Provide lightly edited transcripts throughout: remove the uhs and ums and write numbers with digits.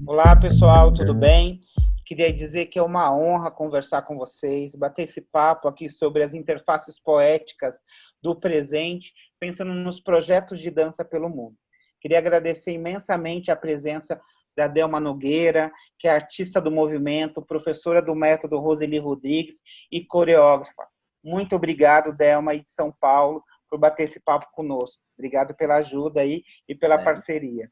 Olá, pessoal, tudo bem? Queria dizer que é uma honra conversar com vocês, bater esse papo aqui sobre as interfaces poéticas do presente, pensando nos projetos de dança pelo mundo. Queria agradecer imensamente a presença da Delma Nogueira, que é artista do movimento, professora do método Roseli Rodrigues e coreógrafa. Muito obrigado, Delma, aí de São Paulo, por bater esse papo conosco. Obrigado pela ajuda aí e pela parceria.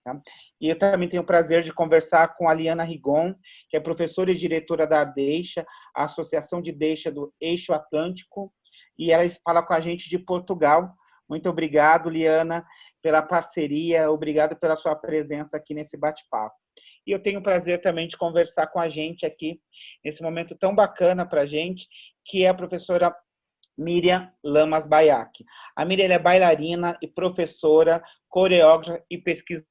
Tá? E eu também tenho o prazer de conversar com a Liana Rigon, que é professora e diretora da Deixa, a Associação de Deixa do Eixo Atlântico, e ela fala com a gente de Portugal. Muito obrigado, Liana, pela parceria, obrigado pela sua presença aqui nesse bate-papo. E eu tenho o prazer também de conversar com a gente aqui, nesse momento tão bacana para a gente, que é a professora Miriam Lamas Baiac. A Miriam é bailarina e professora, coreógrafa e pesquisadora.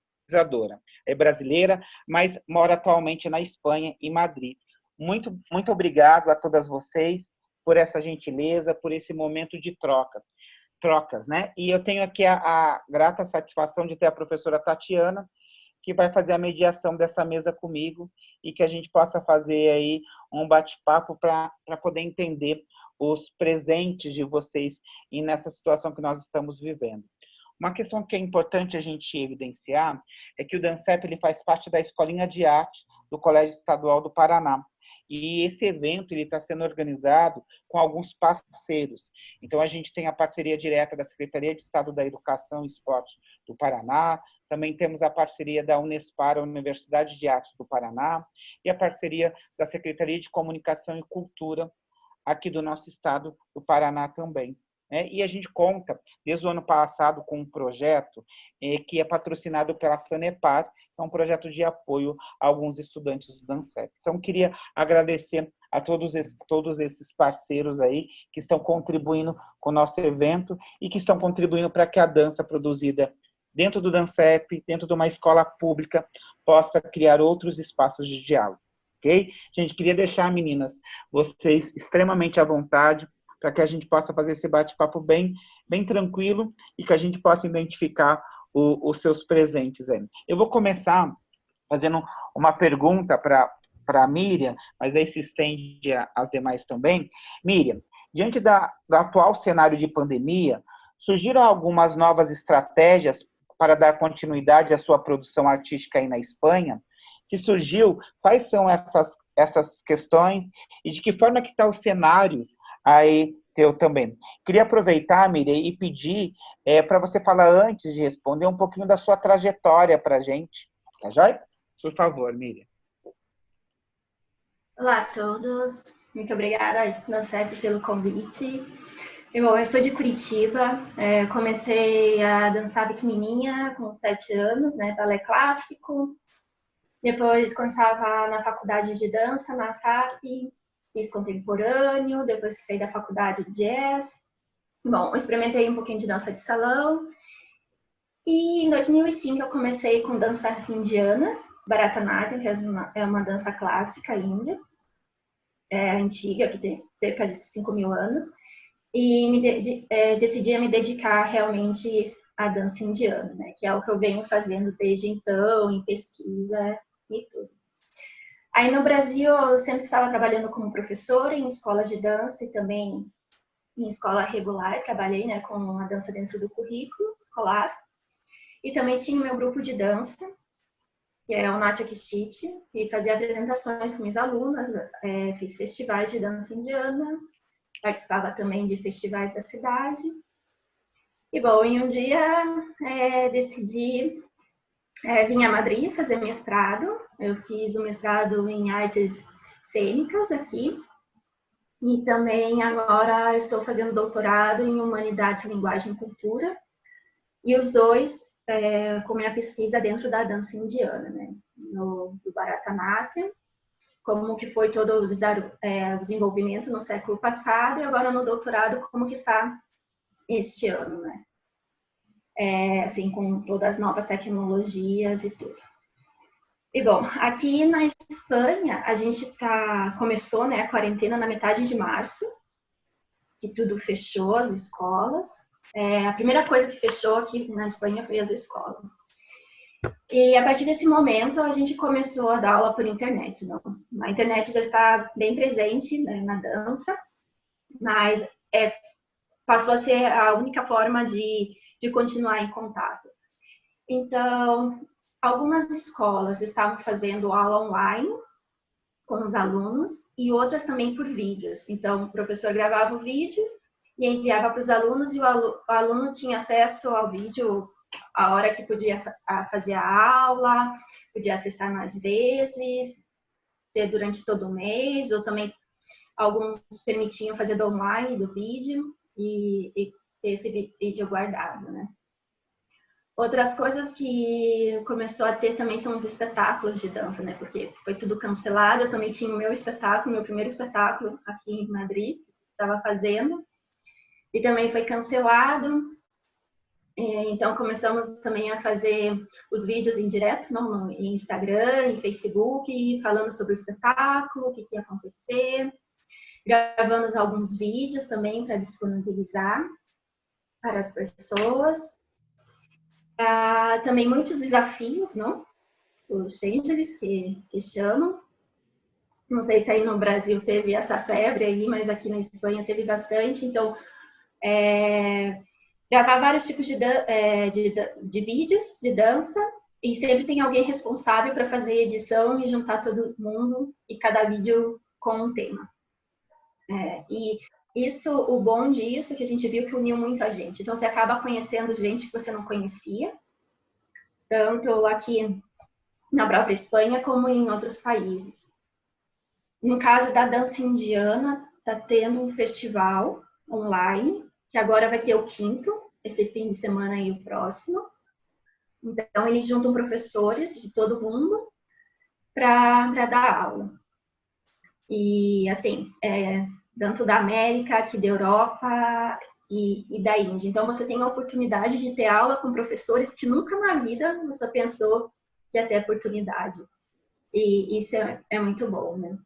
É brasileira, mas mora atualmente na Espanha, em Madrid. Muito obrigado a todas vocês por essa gentileza, por esse momento de trocas, né? E eu tenho aqui a grata satisfação de ter a professora Tatiana, que vai fazer a mediação dessa mesa comigo e que a gente possa fazer aí um bate-papo para poder entender os presentes de vocês e nessa situação que nós estamos vivendo. Uma questão que é importante a gente evidenciar é que o DANCEP ele faz parte da Escolinha de Arte do Colégio Estadual do Paraná. E esse evento está sendo organizado com alguns parceiros. Então, a gente tem a parceria direta da Secretaria de Estado da Educação e Esporte do Paraná, também temos a parceria da Unespar, a Universidade de Artes do Paraná, e a parceria da Secretaria de Comunicação e Cultura aqui do nosso estado do Paraná também. E a gente conta, desde o ano passado, com um projeto que é patrocinado pela Sanepar, que é um projeto de apoio a alguns estudantes do DANCEP. Então, queria agradecer a todos esses parceiros aí que estão contribuindo com o nosso evento e que estão contribuindo para que a dança produzida dentro do DANCEP, dentro de uma escola pública, possa criar outros espaços de diálogo. Ok? Gente, queria deixar, meninas, vocês extremamente à vontade, para que a gente possa fazer esse bate-papo bem tranquilo e que a gente possa identificar os seus presentes. Eu vou começar fazendo uma pergunta para a Miriam, mas aí se estende às demais também. Miriam, diante do atual cenário de pandemia, surgiram algumas novas estratégias para dar continuidade à sua produção artística aí na Espanha? Se surgiu, quais são essas questões e de que forma que está o cenário aí teu também? Queria aproveitar, Miriam, e pedir para você falar antes de responder um pouquinho da sua trajetória para a gente. Tá joia? Por favor, Miriam. Olá a todos, muito obrigada, DANCEP, pelo convite. Eu sou de Curitiba, comecei a dançar pequenininha, com 7 anos, né, balé clássico. Depois, quando estava na faculdade de dança, na FAP, fiz contemporâneo. Depois que saí da faculdade, jazz. Bom, eu experimentei um pouquinho de dança de salão. E em 2005 eu comecei com dança indiana, Bharatanatyam, que é uma dança clássica índia, antiga, que tem cerca de 5.000 anos. E decidi me dedicar realmente à dança indiana, né, que é o que eu venho fazendo desde então, em pesquisa e tudo. Aí no Brasil eu sempre estava trabalhando como professora em escolas de dança e também em escola regular, trabalhei, né, com a dança dentro do currículo escolar. E também tinha o meu grupo de dança, que é o Natya Kishiti, e fazia apresentações com minhas alunas, fiz festivais de dança indiana, participava também de festivais da cidade. E bom, em um dia decidi vim a Madrid fazer mestrado. Eu fiz o mestrado em artes cênicas aqui. E também agora estou fazendo doutorado em Humanidades, Linguagem e Cultura, e os dois com minha pesquisa dentro da dança indiana, né? Do Bharatanatyam, como que foi todo o desenvolvimento no século passado, e agora no doutorado, como que está este ano, né? Assim, com todas as novas tecnologias e tudo. E bom, aqui na Espanha, a gente começou, né, a quarentena na metade de março, que tudo fechou, as escolas. A primeira coisa que fechou aqui na Espanha foi as escolas. E a partir desse momento, a gente começou a dar aula por internet. Não? A internet já está bem presente, né, na dança, mas passou a ser a única forma de continuar em contato. Então, algumas escolas estavam fazendo aula online com os alunos e outras também por vídeos. Então, o professor gravava o vídeo e enviava para os alunos, e o aluno tinha acesso ao vídeo a hora que podia fazer a aula, podia acessar mais vezes, ter durante todo o mês, ou também alguns permitiam fazer do online do vídeo e ter esse vídeo guardado, né? Outras coisas que começou a ter também são os espetáculos de dança, né? Porque foi tudo cancelado. Eu também tinha o meu espetáculo, meu primeiro espetáculo aqui em Madrid, que estava fazendo, e também foi cancelado. Então começamos também a fazer os vídeos em direto, no Instagram, em Facebook, falando sobre o espetáculo, o que ia acontecer. Gravamos alguns vídeos também para disponibilizar para as pessoas. Também muitos desafios, não? Os Angeles, que chamam. Não sei se aí no Brasil teve essa febre aí, mas aqui na Espanha teve bastante. Então, gravar vários tipos de vídeos de dança, e sempre tem alguém responsável para fazer edição e juntar todo mundo e cada vídeo com um tema. E isso, o bom disso, que a gente viu que uniu muita gente. Então, você acaba conhecendo gente que você não conhecia, tanto aqui na própria Espanha como em outros países. No caso da dança indiana, está tendo um festival online, que agora vai ter o 5º, esse fim de semana e o próximo. Então, eles juntam professores de todo mundo para dar aula. E, assim, tanto da América, que da Europa e da Índia. Então, você tem a oportunidade de ter aula com professores que nunca na vida você pensou que ia ter oportunidade. E isso é muito bom, né?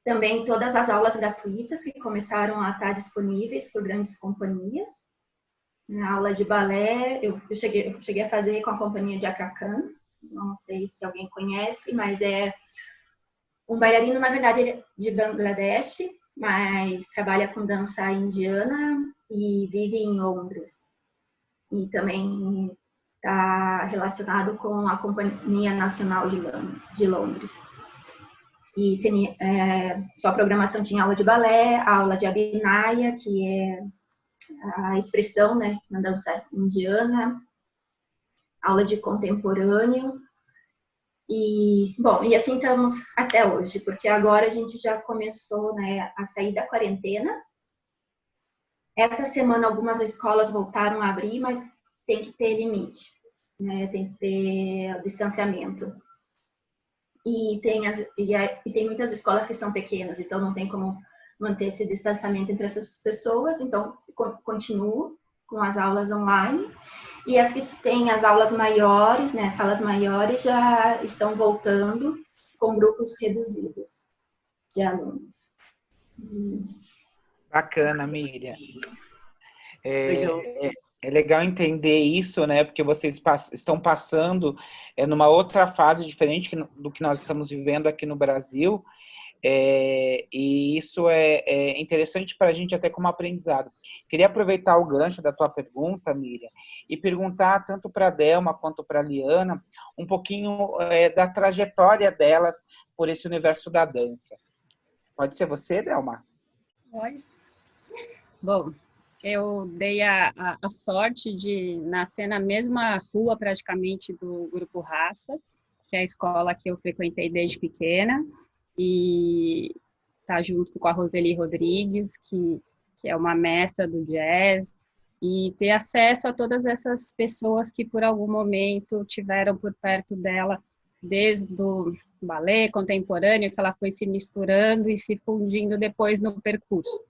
Também todas as aulas gratuitas que começaram a estar disponíveis por grandes companhias. Na aula de balé, eu cheguei a fazer com a companhia de Aga Khan, não sei se alguém conhece, mas é um bailarino, na verdade, de Bangladesh, mas trabalha com dança indiana e vive em Londres. E também está relacionado com a Companhia Nacional de Londres. E sua programação tinha aula de balé, aula de abhinaya, que é a expressão, né, na dança indiana, aula de contemporâneo. E, bom, e assim estamos até hoje, porque agora a gente já começou, né, a sair da quarentena. Essa semana algumas escolas voltaram a abrir, mas tem que ter limite, né, tem que ter o distanciamento. E tem muitas escolas que são pequenas, então não tem como manter esse distanciamento entre essas pessoas, então continuo com as aulas online. E as que têm as aulas maiores, né, salas maiores, já estão voltando com grupos reduzidos de alunos. Bacana, Miriam. É legal entender isso, né? Porque vocês estão passando numa outra fase diferente do que nós estamos vivendo aqui no Brasil. E isso é interessante para a gente até como aprendizado. Queria aproveitar o gancho da tua pergunta, Miriam, e perguntar tanto para a Delma quanto para a Liana um pouquinho da trajetória delas por esse universo da dança. Pode ser você, Delma? Pode. Bom, eu dei a sorte de nascer na mesma rua praticamente do Grupo Raça, que é a escola que eu frequentei desde pequena. E estar junto com a Roseli Rodrigues, que é uma mestra do jazz, e ter acesso a todas essas pessoas que por algum momento tiveram por perto dela, desde o balé contemporâneo, que ela foi se misturando e se fundindo depois no percurso.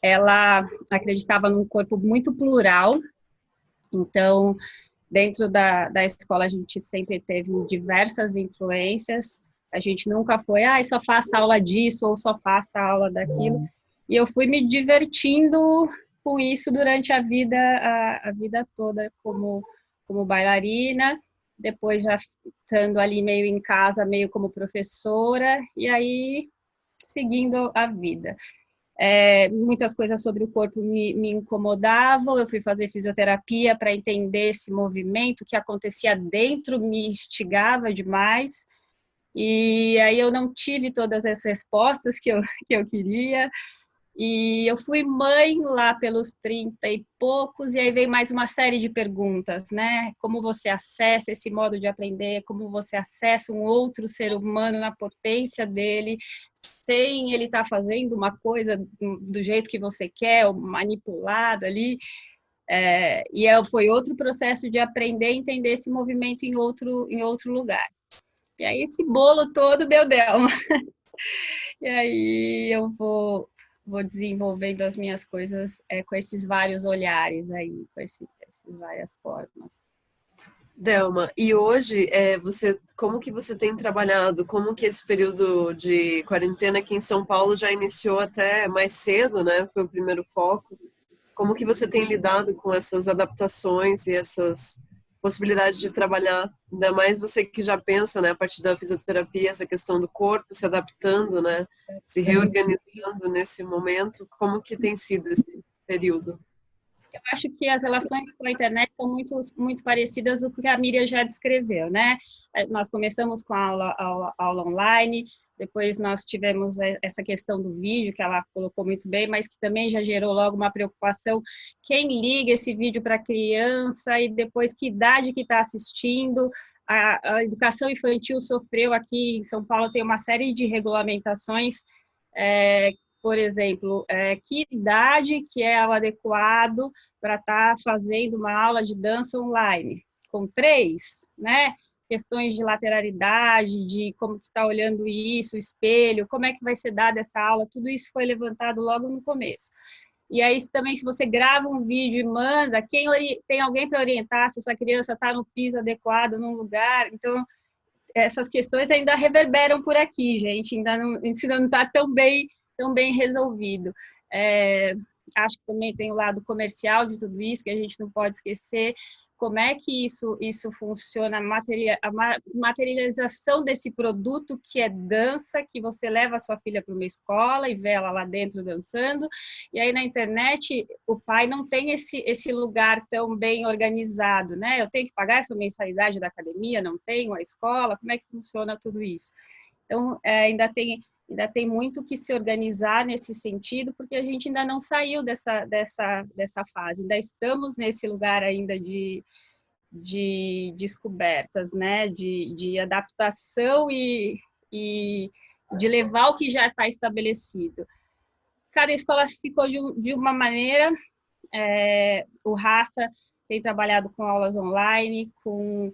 Ela acreditava num corpo muito plural, então, dentro da escola, a gente sempre teve diversas influências, a gente nunca foi, só faça aula disso ou só faça aula daquilo, e eu fui me divertindo com isso durante a vida toda como bailarina, depois já estando ali meio em casa, meio como professora, e aí seguindo a vida. Muitas coisas sobre o corpo me incomodavam, eu fui fazer fisioterapia para entender esse movimento que acontecia dentro, me instigava demais, e aí eu não tive todas as respostas que eu queria, e eu fui mãe lá pelos 30 e poucos, e aí veio mais uma série de perguntas, né? Como você acessa esse modo de aprender, como você acessa um outro ser humano na potência dele, sem ele estar fazendo uma coisa do jeito que você quer, ou manipulado ali. Foi outro processo de aprender a entender esse movimento em outro lugar. E aí esse bolo todo deu Delma. E aí eu vou desenvolvendo as minhas coisas com esses vários olhares aí, com essas várias formas. Delma, e hoje como que você tem trabalhado? Como que esse período de quarentena aqui em São Paulo já iniciou até mais cedo, né? Foi o primeiro foco. Como que você tem lidado com essas adaptações e essas possibilidades de trabalhar? Ainda mais você que já pensa, né, a partir da fisioterapia, essa questão do corpo se adaptando, né, se reorganizando nesse momento. Como que tem sido esse período? Eu acho que as relações com a internet são muito parecidas do que a Miriam já descreveu, né? Nós começamos com a aula online, depois nós tivemos essa questão do vídeo, que ela colocou muito bem, mas que também já gerou logo uma preocupação. Quem liga esse vídeo para a criança e depois que idade que está assistindo? A educação infantil sofreu aqui em São Paulo, tem uma série de regulamentações, por exemplo, que idade que é o adequado para estar fazendo uma aula de dança online? Com 3, né? Questões de lateralidade, de como que está olhando isso, espelho, como é que vai ser dada essa aula, tudo isso foi levantado logo no começo. E aí também, se você grava um vídeo e manda, tem alguém para orientar se essa criança está no piso adequado, num lugar? Então, essas questões ainda reverberam por aqui, gente, isso não está tão bem resolvido. Acho que também tem o lado comercial de tudo isso, que a gente não pode esquecer. Como é que isso funciona, a materialização desse produto que é dança, que você leva a sua filha para uma escola e vê ela lá dentro dançando, e aí na internet o pai não tem esse lugar tão bem organizado, né? Eu tenho que pagar essa mensalidade da academia, não tenho a escola, como é que funciona tudo isso? Então, ainda tem muito que se organizar nesse sentido, porque a gente ainda não saiu dessa fase, ainda estamos nesse lugar ainda de descobertas, né? de adaptação e de levar o que já está estabelecido. Cada escola ficou de uma maneira, o Raça tem trabalhado com aulas online, com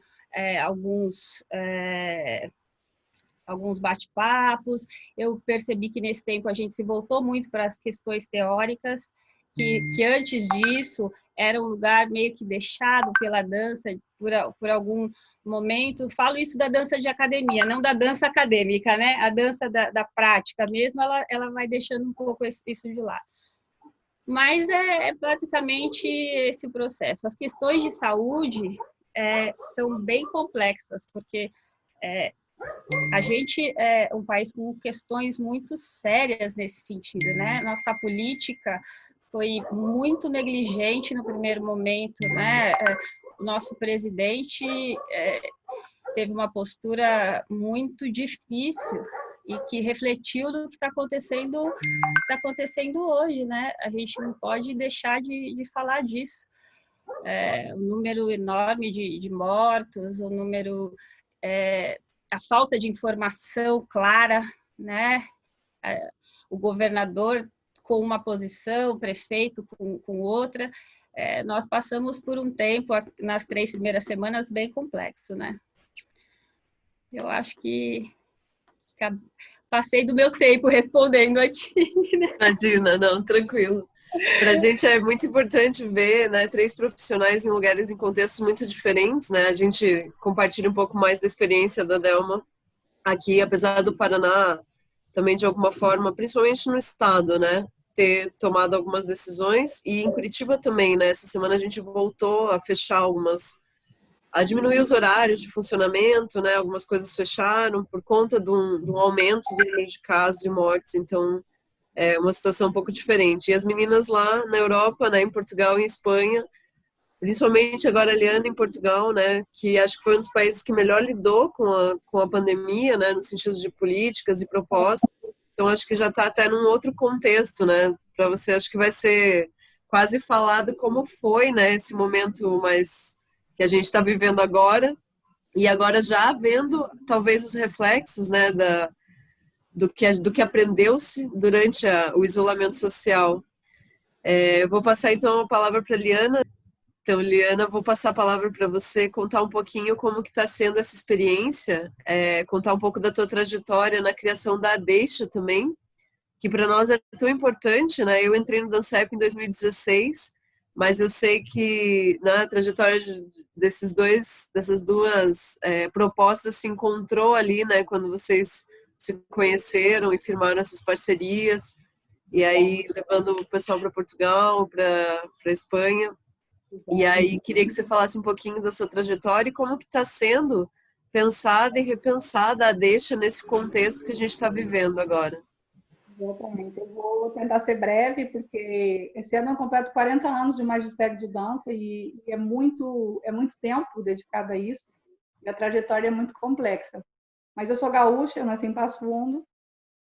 alguns bate-papos. Eu percebi que nesse tempo a gente se voltou muito para as questões teóricas, que antes disso era um lugar meio que deixado pela dança por algum momento. Falo isso da dança de academia, não da dança acadêmica, né? A dança da prática mesmo, ela vai deixando um pouco isso de lado. Mas é basicamente esse o processo. As questões de saúde são bem complexas, porque a gente é um país com questões muito sérias nesse sentido, né? Nossa política foi muito negligente no primeiro momento, né? O nosso presidente teve uma postura muito difícil e que refletiu do que está acontecendo hoje, né? A gente não pode deixar de falar disso. O número enorme de mortos, o número... a falta de informação clara, né? o governador com uma posição, o prefeito com outra. Nós passamos por um tempo, nas 3 primeiras semanas, bem complexo, né? Eu acho que passei do meu tempo respondendo aqui, né? Imagina, não, tranquilo. Para a gente é muito importante ver, né, 3 profissionais em lugares, em contextos muito diferentes, né? A gente compartilha um pouco mais da experiência da Delma aqui, apesar do Paraná também de alguma forma, principalmente no estado, né, ter tomado algumas decisões, e em Curitiba também, né? Essa semana a gente voltou a fechar a diminuir os horários de funcionamento, né? Algumas coisas fecharam por conta de um aumento do número de casos e mortes, então é uma situação um pouco diferente. E as meninas lá na Europa, né, em Portugal e em Espanha, principalmente agora a Liana em Portugal, né, que acho que foi um dos países que melhor lidou com a pandemia, né, no sentido de políticas e propostas. Então acho que já está até num outro contexto, né, para você acho que vai ser quase falado como foi, né, esse momento mais que a gente está vivendo agora, e agora já vendo talvez os reflexos, né, do que aprendeu-se durante o isolamento social. Eu vou passar então a palavra para a Liana. Então, Liana, vou passar a palavra para você contar um pouquinho como que está sendo essa experiência, contar um pouco da tua trajetória na criação da Deixa também, que para nós é tão importante, né? Eu entrei no Dancep em 2016, mas eu sei que na trajetória dessas duas propostas se encontrou ali, né? Quando vocês se conheceram e firmaram essas parcerias, e aí levando o pessoal para Portugal, para Espanha. E aí queria que você falasse um pouquinho da sua trajetória e como que está sendo pensada e repensada a Deixa nesse contexto que a gente está vivendo agora. Exatamente. Eu vou tentar ser breve, porque esse ano eu completo 40 anos de magistério de dança e é muito tempo dedicado a isso, e a trajetória é muito complexa. Mas eu sou gaúcha, eu nasci em Passo Fundo,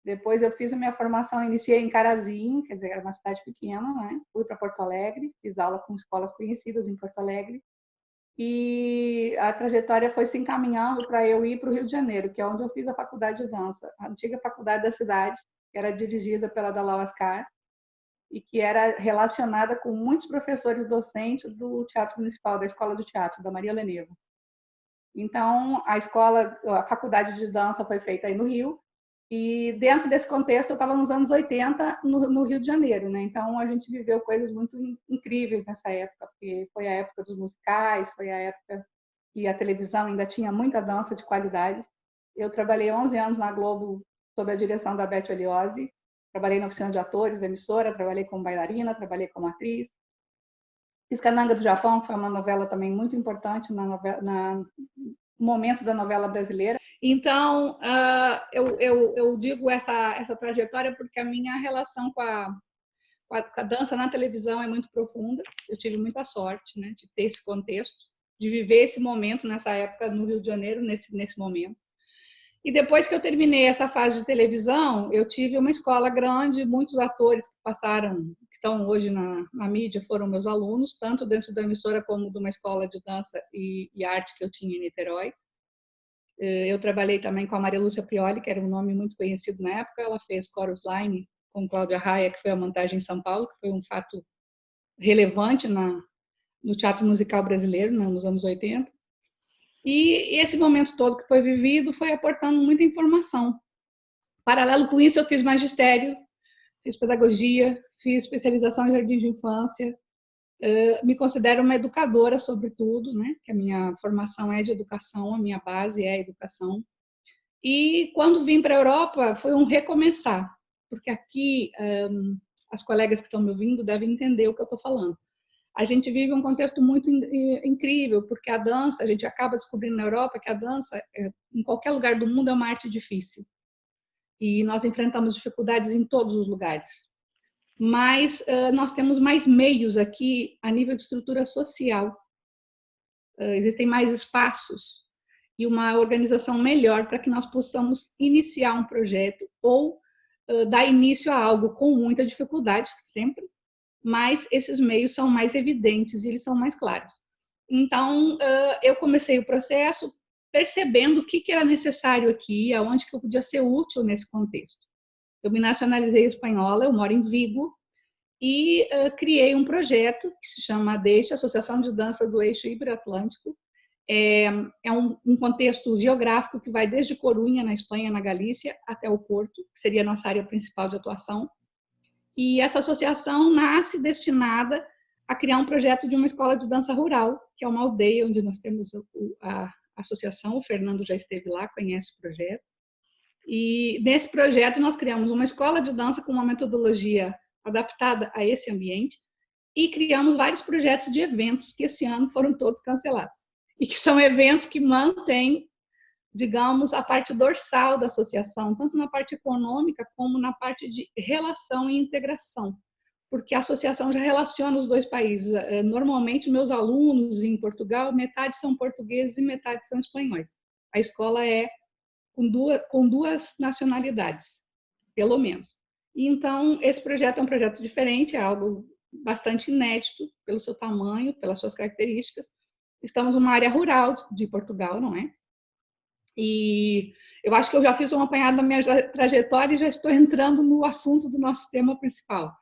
depois eu fiz a minha formação, iniciei em Carazinho, quer dizer, era uma cidade pequena, né? Fui para Porto Alegre, fiz aula com escolas conhecidas em Porto Alegre, e a trajetória foi se encaminhando para eu ir para o Rio de Janeiro, que é onde eu fiz a faculdade de dança, a antiga faculdade da cidade, que era dirigida pela Dalal Ascar, e que era relacionada com muitos professores docentes do Teatro Municipal, da Escola do Teatro, da Maria Leneva. Então, a faculdade de dança foi feita aí no Rio, e dentro desse contexto eu estava nos anos 80 no Rio de Janeiro, né? Então a gente viveu coisas muito incríveis nessa época, porque foi a época dos musicais, foi a época que a televisão ainda tinha muita dança de qualidade. Eu trabalhei 11 anos na Globo sob a direção da Beth Oliozzi, trabalhei na oficina de atores da emissora, trabalhei como bailarina, trabalhei como atriz. Fiz Cananga do Japão, que foi uma novela também muito importante no momento da novela brasileira. Então, eu digo essa trajetória porque a minha relação com a dança na televisão é muito profunda. Eu tive muita sorte, né, de ter esse contexto, de viver esse momento nessa época no Rio de Janeiro, nesse momento. E depois que eu terminei essa fase de televisão, eu tive uma escola grande, muitos atores que passaram, que estão hoje na mídia, foram meus alunos, tanto dentro da emissora como de uma escola de dança e arte que eu tinha em Niterói. Eu trabalhei também com a Maria Lúcia Prioli, que era um nome muito conhecido na época. Ela fez Chorus Line com Cláudia Raia, que foi a montagem em São Paulo, que foi um fato relevante no teatro musical brasileiro, né, nos anos 80. E esse momento todo que foi vivido foi aportando muita informação. Paralelo com isso, eu fiz magistério, fiz pedagogia, fiz especialização em jardim de infância. Me considero uma educadora, sobretudo, né? Que a minha formação é de educação, a minha base é a educação. E quando vim para a Europa, foi um recomeçar, porque aqui as colegas que estão me ouvindo devem entender o que eu estou falando. A gente vive um contexto muito incrível, porque a dança, a gente acaba descobrindo na Europa que a dança, em qualquer lugar do mundo, é uma arte difícil. E nós enfrentamos dificuldades em todos os lugares. Mas nós temos mais meios aqui a nível de estrutura social. Existem mais espaços e uma organização melhor para que nós possamos iniciar um projeto ou dar início a algo com muita dificuldade, sempre, mas esses meios são mais evidentes e eles são mais claros. Então, eu comecei o processo percebendo o que era necessário aqui, aonde que eu podia ser útil nesse contexto. Eu me nacionalizei espanhola, eu moro em Vigo, e criei um projeto que se chama Deixa, Associação de Dança do Eixo Ibero-Atlântico. É um contexto geográfico que vai desde Corunha, na Espanha, na Galícia, até o Porto, que seria a nossa área principal de atuação. E essa associação nasce destinada a criar um projeto de uma escola de dança rural, que é uma aldeia onde nós temos a associação. O Fernando já esteve lá, conhece o projeto. E nesse projeto nós criamos uma escola de dança com uma metodologia adaptada a esse ambiente e criamos vários projetos de eventos que esse ano foram todos cancelados. E que são eventos que mantêm, digamos, a parte dorsal da associação, tanto na parte econômica como na parte de relação e integração, porque a associação já relaciona os dois países. Normalmente, meus alunos em Portugal, metade são portugueses e metade são espanhóis. A escola é com duas nacionalidades, pelo menos. Então, esse projeto é um projeto diferente, é algo bastante inédito pelo seu tamanho, pelas suas características. Estamos numa área rural de Portugal, não é? E eu acho que eu já fiz um apanhado da minha trajetória e já estou entrando no assunto do nosso tema principal.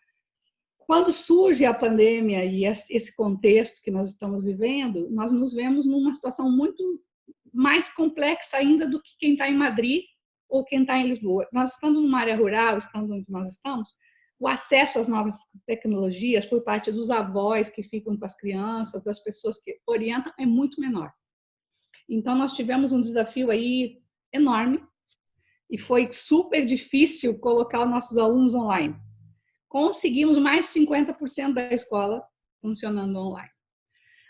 Quando surge a pandemia e esse contexto que nós estamos vivendo, nós nos vemos numa situação muito mais complexa ainda do que quem está em Madrid ou quem está em Lisboa. Nós estamos numa área rural, estando onde nós estamos, o acesso às novas tecnologias por parte dos avós que ficam com as crianças, das pessoas que orientam, é muito menor. Então, nós tivemos um desafio aí enorme e foi super difícil colocar os nossos alunos online. Conseguimos mais de 50% da escola funcionando online.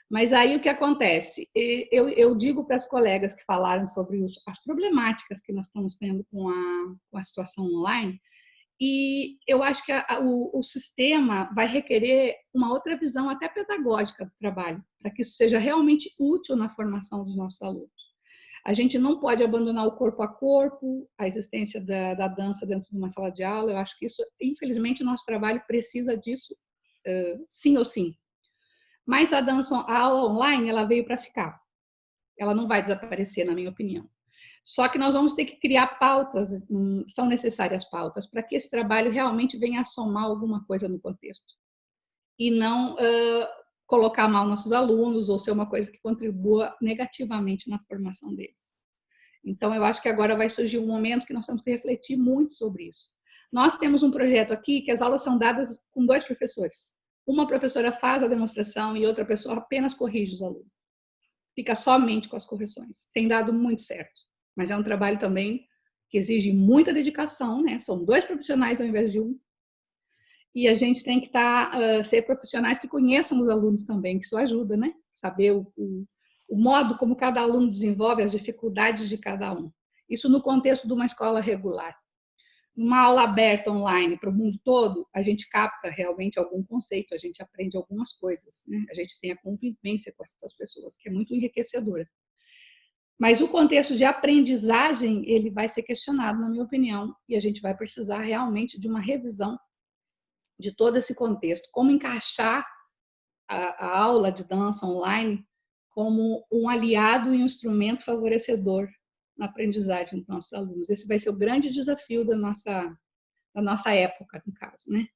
Mas aí o que acontece? Eu digo para as colegas que falaram sobre as problemáticas que nós estamos tendo com a situação online, e eu acho que o sistema vai requerer uma outra visão até pedagógica do trabalho, para que isso seja realmente útil na formação dos nossos alunos. A gente não pode abandonar o corpo a corpo, a existência da dança dentro de uma sala de aula. Eu acho que isso, infelizmente, o nosso trabalho precisa disso, sim ou sim. Mas a aula online, ela veio para ficar. Ela não vai desaparecer, na minha opinião. Só que nós vamos ter que criar pautas, são necessárias pautas, para que esse trabalho realmente venha a somar alguma coisa no contexto. E não colocar mal nossos alunos ou ser uma coisa que contribua negativamente na formação deles. Então, eu acho que agora vai surgir um momento que nós temos que refletir muito sobre isso. Nós temos um projeto aqui que as aulas são dadas com 2 professores. Uma professora faz a demonstração e outra pessoa apenas corrige os alunos. Fica somente com as correções. Tem dado muito certo. Mas é um trabalho também que exige muita dedicação, né? São 2 profissionais ao invés de 1. E a gente tem que ser profissionais que conheçam os alunos também, que isso ajuda, né? Saber o modo como cada aluno desenvolve, as dificuldades de cada um. Isso no contexto de uma escola regular. Numa aula aberta online para o mundo todo, a gente capta realmente algum conceito, a gente aprende algumas coisas, né? A gente tem a convivência com essas pessoas, que é muito enriquecedora. Mas o contexto de aprendizagem, ele vai ser questionado, na minha opinião, e a gente vai precisar realmente de uma revisão de todo esse contexto. Como encaixar a aula de dança online como um aliado e um instrumento favorecedor na aprendizagem dos nossos alunos. Esse vai ser o grande desafio da nossa época, no caso, né?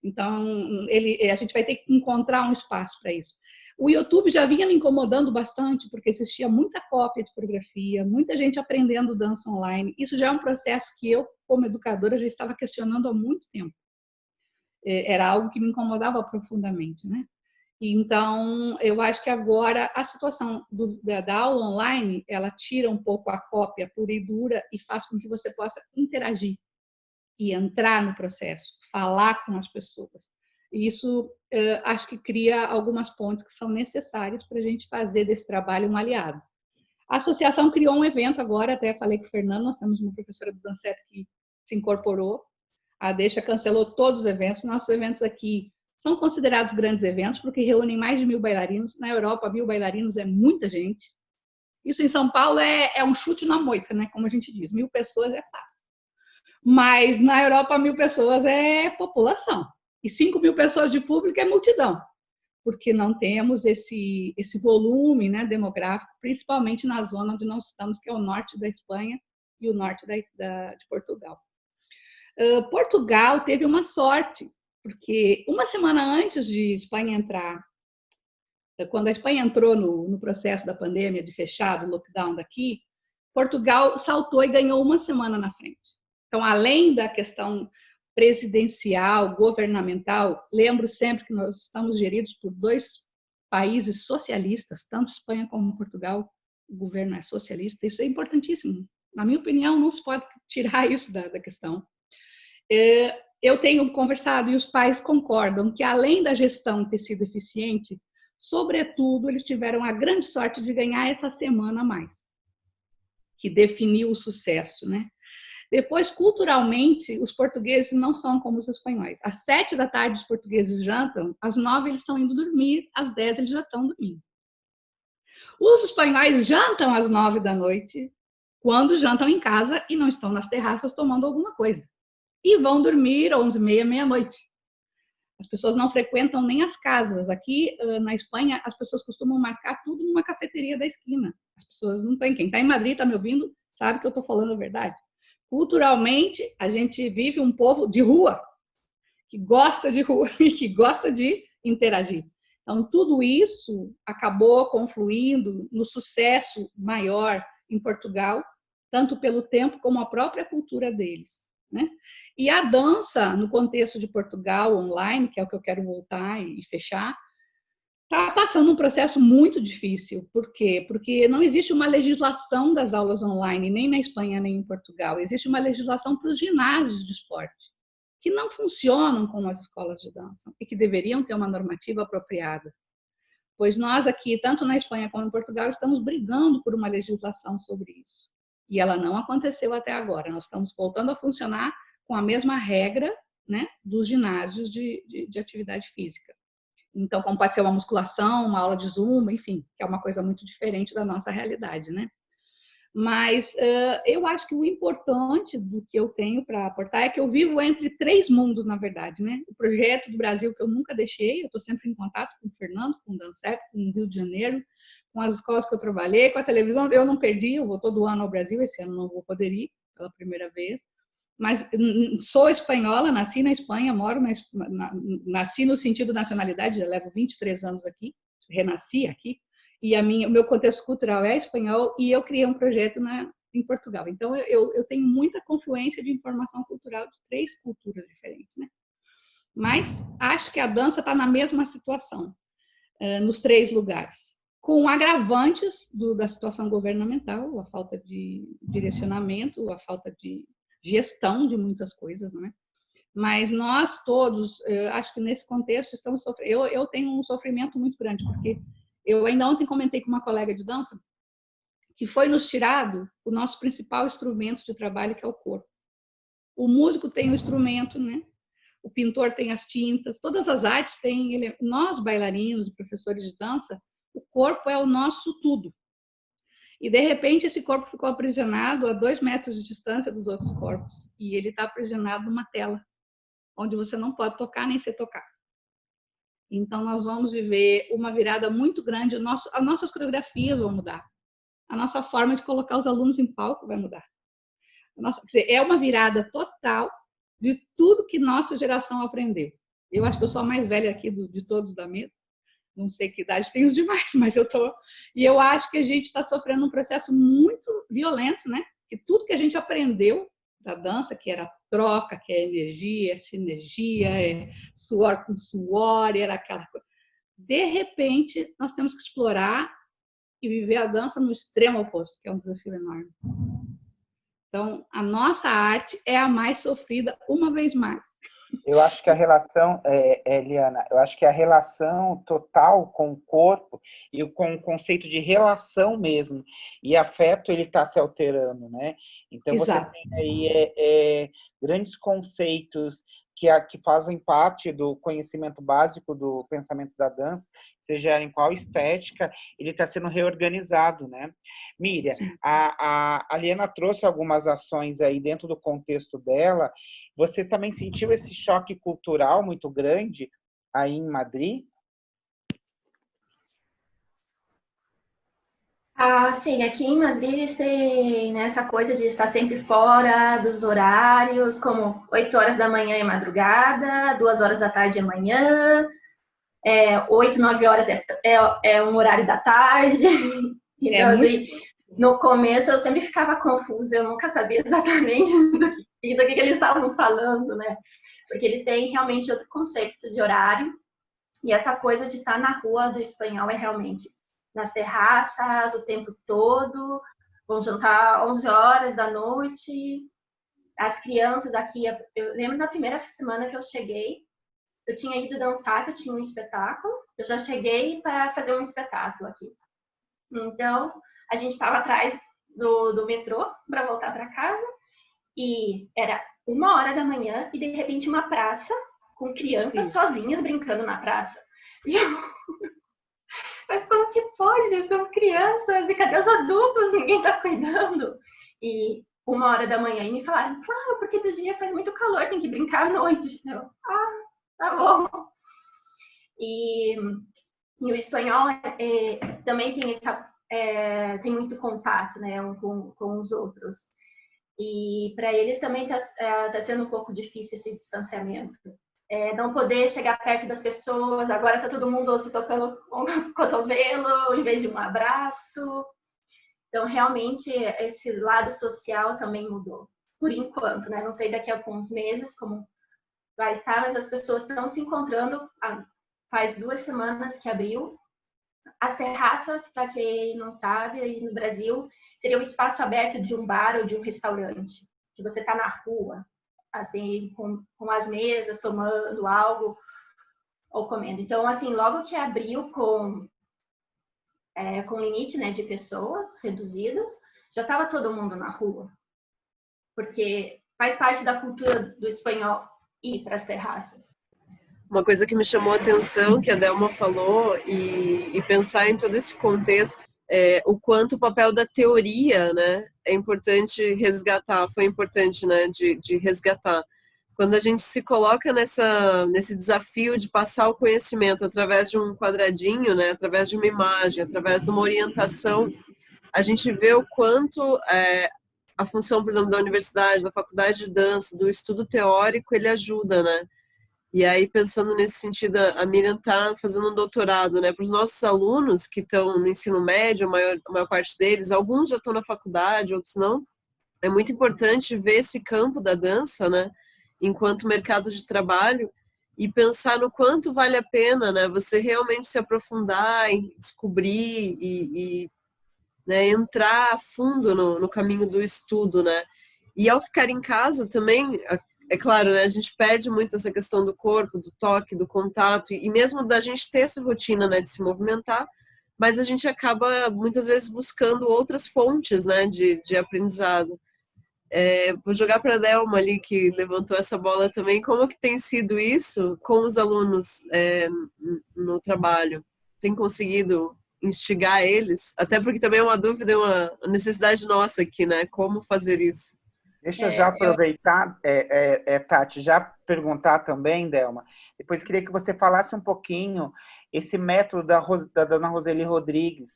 Então, a gente vai ter que encontrar um espaço para isso. O YouTube já vinha me incomodando bastante, porque existia muita cópia de coreografia, muita gente aprendendo dança online. Isso já é um processo que eu, como educadora, já estava questionando há muito tempo. Era algo que me incomodava profundamente, né? Então, eu acho que agora a situação da aula online, ela tira um pouco a cópia pura e dura e faz com que você possa interagir e entrar no processo, falar com as pessoas. E isso, acho que cria algumas pontes que são necessárias para a gente fazer desse trabalho um aliado. A associação criou um evento agora, até falei com o Fernando, nós temos uma professora do Dancep que se incorporou. A Deixa cancelou todos os eventos. Nossos eventos aqui são considerados grandes eventos, porque reúnem mais de 1.000 bailarinos. Na Europa, 1.000 bailarinos é muita gente. Isso em São Paulo é um chute na moita, né? Como a gente diz, 1.000 pessoas é fácil. Mas na Europa, 1.000 pessoas é população. E 5.000 pessoas de público é multidão, porque não temos esse volume, né, demográfico, principalmente na zona onde nós estamos, que é o norte da Espanha e o norte de Portugal. Portugal teve uma sorte, porque uma semana antes de Espanha entrar, quando a Espanha entrou no processo da pandemia, de fechado, lockdown daqui, Portugal saltou e ganhou uma semana na frente. Então, além da questão presidencial, governamental, lembro sempre que nós estamos geridos por 2 países socialistas, tanto Espanha como Portugal, o governo é socialista, isso é importantíssimo. Na minha opinião, não se pode tirar isso da questão. Eu tenho conversado e os pais concordam que, além da gestão ter sido eficiente, sobretudo, eles tiveram a grande sorte de ganhar essa semana a mais, que definiu o sucesso, né? Depois, culturalmente, os portugueses não são como os espanhóis. Às 7 da tarde, os portugueses jantam, às 9 eles estão indo dormir, às 10 eles já estão dormindo. Os espanhóis jantam às 9 da noite, quando jantam em casa e não estão nas terraças tomando alguma coisa. E vão dormir 11h30, meia-noite. As pessoas não frequentam nem as casas. Aqui, na Espanha, as pessoas costumam marcar tudo numa cafeteria da esquina. As pessoas não têm. Quem está em Madrid, está me ouvindo, sabe que eu estou falando a verdade. Culturalmente, a gente vive um povo de rua, que gosta de rua e que gosta de interagir. Então, tudo isso acabou confluindo no sucesso maior em Portugal, tanto pelo tempo como a própria cultura deles, né? E a dança, no contexto de Portugal, online, que é o que eu quero voltar e fechar, está passando um processo muito difícil. Por quê? Porque não existe uma legislação das aulas online, nem na Espanha, nem em Portugal. Existe uma legislação para os ginásios de esporte, que não funcionam como as escolas de dança e que deveriam ter uma normativa apropriada. Pois nós aqui, tanto na Espanha como em Portugal, estamos brigando por uma legislação sobre isso. E ela não aconteceu até agora. Nós estamos voltando a funcionar com a mesma regra, né, dos ginásios de atividade física. Então, como pode ser uma musculação, uma aula de zumba, enfim, que é uma coisa muito diferente da nossa realidade, né? Mas eu acho que o importante do que eu tenho para aportar é que eu vivo entre 3 mundos, na verdade, né? O projeto do Brasil que eu nunca deixei, eu estou sempre em contato com o Fernando, com o Dancep, com o Rio de Janeiro, com as escolas que eu trabalhei, com a televisão, eu não perdi, eu vou todo ano ao Brasil, esse ano não vou poder ir pela primeira vez. Mas sou espanhola, nasci na Espanha, moro nasci no sentido de nacionalidade, já levo 23 anos aqui, renasci aqui, e o meu contexto cultural é espanhol, e eu criei um projeto em Portugal. Então, eu tenho muita confluência de informação cultural de 3 culturas diferentes, né? Mas acho que a dança está na mesma situação, nos 3 lugares, com agravantes da situação governamental, a falta de direcionamento, a falta de gestão de muitas coisas, não é? Mas nós todos, acho que nesse contexto estamos sofrendo. Eu tenho um sofrimento muito grande, porque eu ainda ontem comentei com uma colega de dança que foi nos tirado o nosso principal instrumento de trabalho, que é o corpo. O músico tem o instrumento, né? O pintor tem as tintas, todas as artes têm. Nós, bailarinos e professores de dança, o corpo é o nosso tudo. E, de repente, esse corpo ficou aprisionado a 2 metros de distância dos outros corpos. E ele está aprisionado numa tela, onde você não pode tocar nem ser tocado. Então, nós vamos viver uma virada muito grande. As nossas coreografias vão mudar. A nossa forma de colocar os alunos em palco vai mudar. Quer dizer, é uma virada total de tudo que nossa geração aprendeu. Eu acho que eu sou a mais velha aqui de todos da mesa. Não sei que idade tem os demais, mas eu tô. E eu acho que a gente está sofrendo um processo muito violento, né? Que tudo que a gente aprendeu da dança, que era troca, que é energia, é sinergia, é suor com suor, era aquela coisa. De repente, nós temos que explorar e viver a dança no extremo oposto, que é um desafio enorme. Então, a nossa arte é a mais sofrida, uma vez mais. Eu acho que a relação, Eliana, eu acho que a relação total com o corpo e com o conceito de relação mesmo, e afeto, ele está se alterando, né? Então, Exato. você tem aí grandes conceitos que fazem parte do conhecimento básico do pensamento da dança, seja em qual estética, ele está sendo reorganizado, né? Miriam, a Liana trouxe algumas ações aí dentro do contexto dela. Você também sentiu esse choque cultural muito grande aí em Madrid? Ah, sim, aqui em Madrid eles têm, né, essa coisa de estar sempre fora dos horários, como 8 horas da manhã é madrugada, 2 horas da tarde é manhã, 8, 9 horas é um horário da tarde. Então, assim, no começo eu sempre ficava confusa, eu nunca sabia exatamente do que eles estavam falando, né? Porque eles têm realmente outro conceito de horário, e essa coisa de estar na rua do espanhol é realmente nas terraças o tempo todo, vão jantar 11 horas da noite. As crianças aqui, eu lembro na primeira semana que eu cheguei, eu tinha ido dançar, que eu tinha um espetáculo, eu já cheguei para fazer um espetáculo aqui. Então, a gente estava atrás do metrô para voltar para casa, e era 1 hora da manhã, e de repente uma praça com crianças sozinhas brincando na praça. E eu... Mas como que pode? São crianças, e cadê os adultos? Ninguém tá cuidando. E 1 hora da manhã, e me falaram, claro, porque do dia faz muito calor, tem que brincar à noite. Eu, tá bom. E o espanhol também tem tem muito contato, né, com os outros. E para eles também tá sendo um pouco difícil esse distanciamento. Não poder chegar perto das pessoas, agora tá todo mundo se tocando com o cotovelo em vez de um abraço. Então, realmente, esse lado social também mudou, por enquanto, né? Não sei daqui a alguns meses como vai estar, mas as pessoas estão se encontrando. Faz 2 semanas que abriu. As terraças, para quem não sabe, aí no Brasil, seria um espaço aberto de um bar ou de um restaurante, que você está na rua, assim, com as mesas, tomando algo ou comendo. Então, assim, logo que abriu com limite, né, de pessoas reduzidas, já estava todo mundo na rua, porque faz parte da cultura do espanhol ir para as terraças. Uma coisa que me chamou a atenção, que a Delma falou, e pensar em todo esse contexto, o quanto o papel da teoria, né, é importante resgatar, foi importante, né, de resgatar. Quando a gente se coloca nesse desafio de passar o conhecimento através de um quadradinho, né, através de uma imagem, através de uma orientação, a gente vê o quanto a função, por exemplo, da universidade, da faculdade de dança, do estudo teórico, ele ajuda, né? E aí, pensando nesse sentido, a Miriam está fazendo um doutorado, né? Para os nossos alunos que estão no ensino médio, a maior parte deles, alguns já estão na faculdade, outros não. É muito importante ver esse campo da dança, né? Enquanto mercado de trabalho, e pensar no quanto vale a pena, né? Você realmente se aprofundar e descobrir né, entrar a fundo no caminho do estudo, né? E ao ficar em casa também, é claro, né, a gente perde muito essa questão do corpo, do toque, do contato, e mesmo da gente ter essa rotina, né, de se movimentar, mas a gente acaba muitas vezes buscando outras fontes, né, de aprendizado. Vou jogar para a Delma ali, que levantou essa bola também. Como que tem sido isso com os alunos no trabalho? Tem conseguido instigar eles? Até porque também é uma dúvida, uma necessidade nossa aqui, né? Como fazer isso? Deixa eu já aproveitar, Tati, já perguntar também, Delma. Depois queria que você falasse um pouquinho esse método da dona Roseli Rodrigues,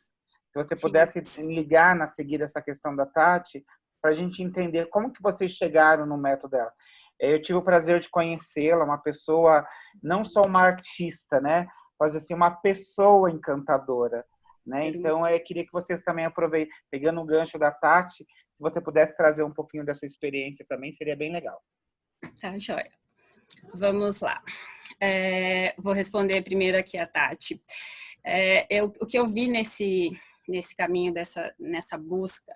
se você pudesse ligar na seguida essa questão da Tati, para a gente entender como que vocês chegaram no método dela. Eu tive o prazer de conhecê-la, uma pessoa, não só uma artista, né, mas assim, uma pessoa encantadora, né? Então, eu queria que vocês também aproveitem, pegando o gancho da Tati, se você pudesse trazer um pouquinho dessa experiência também, seria bem legal. Tá, joia. Vamos lá. Vou responder primeiro aqui a Tati. O que eu vi nesse caminho, nessa busca,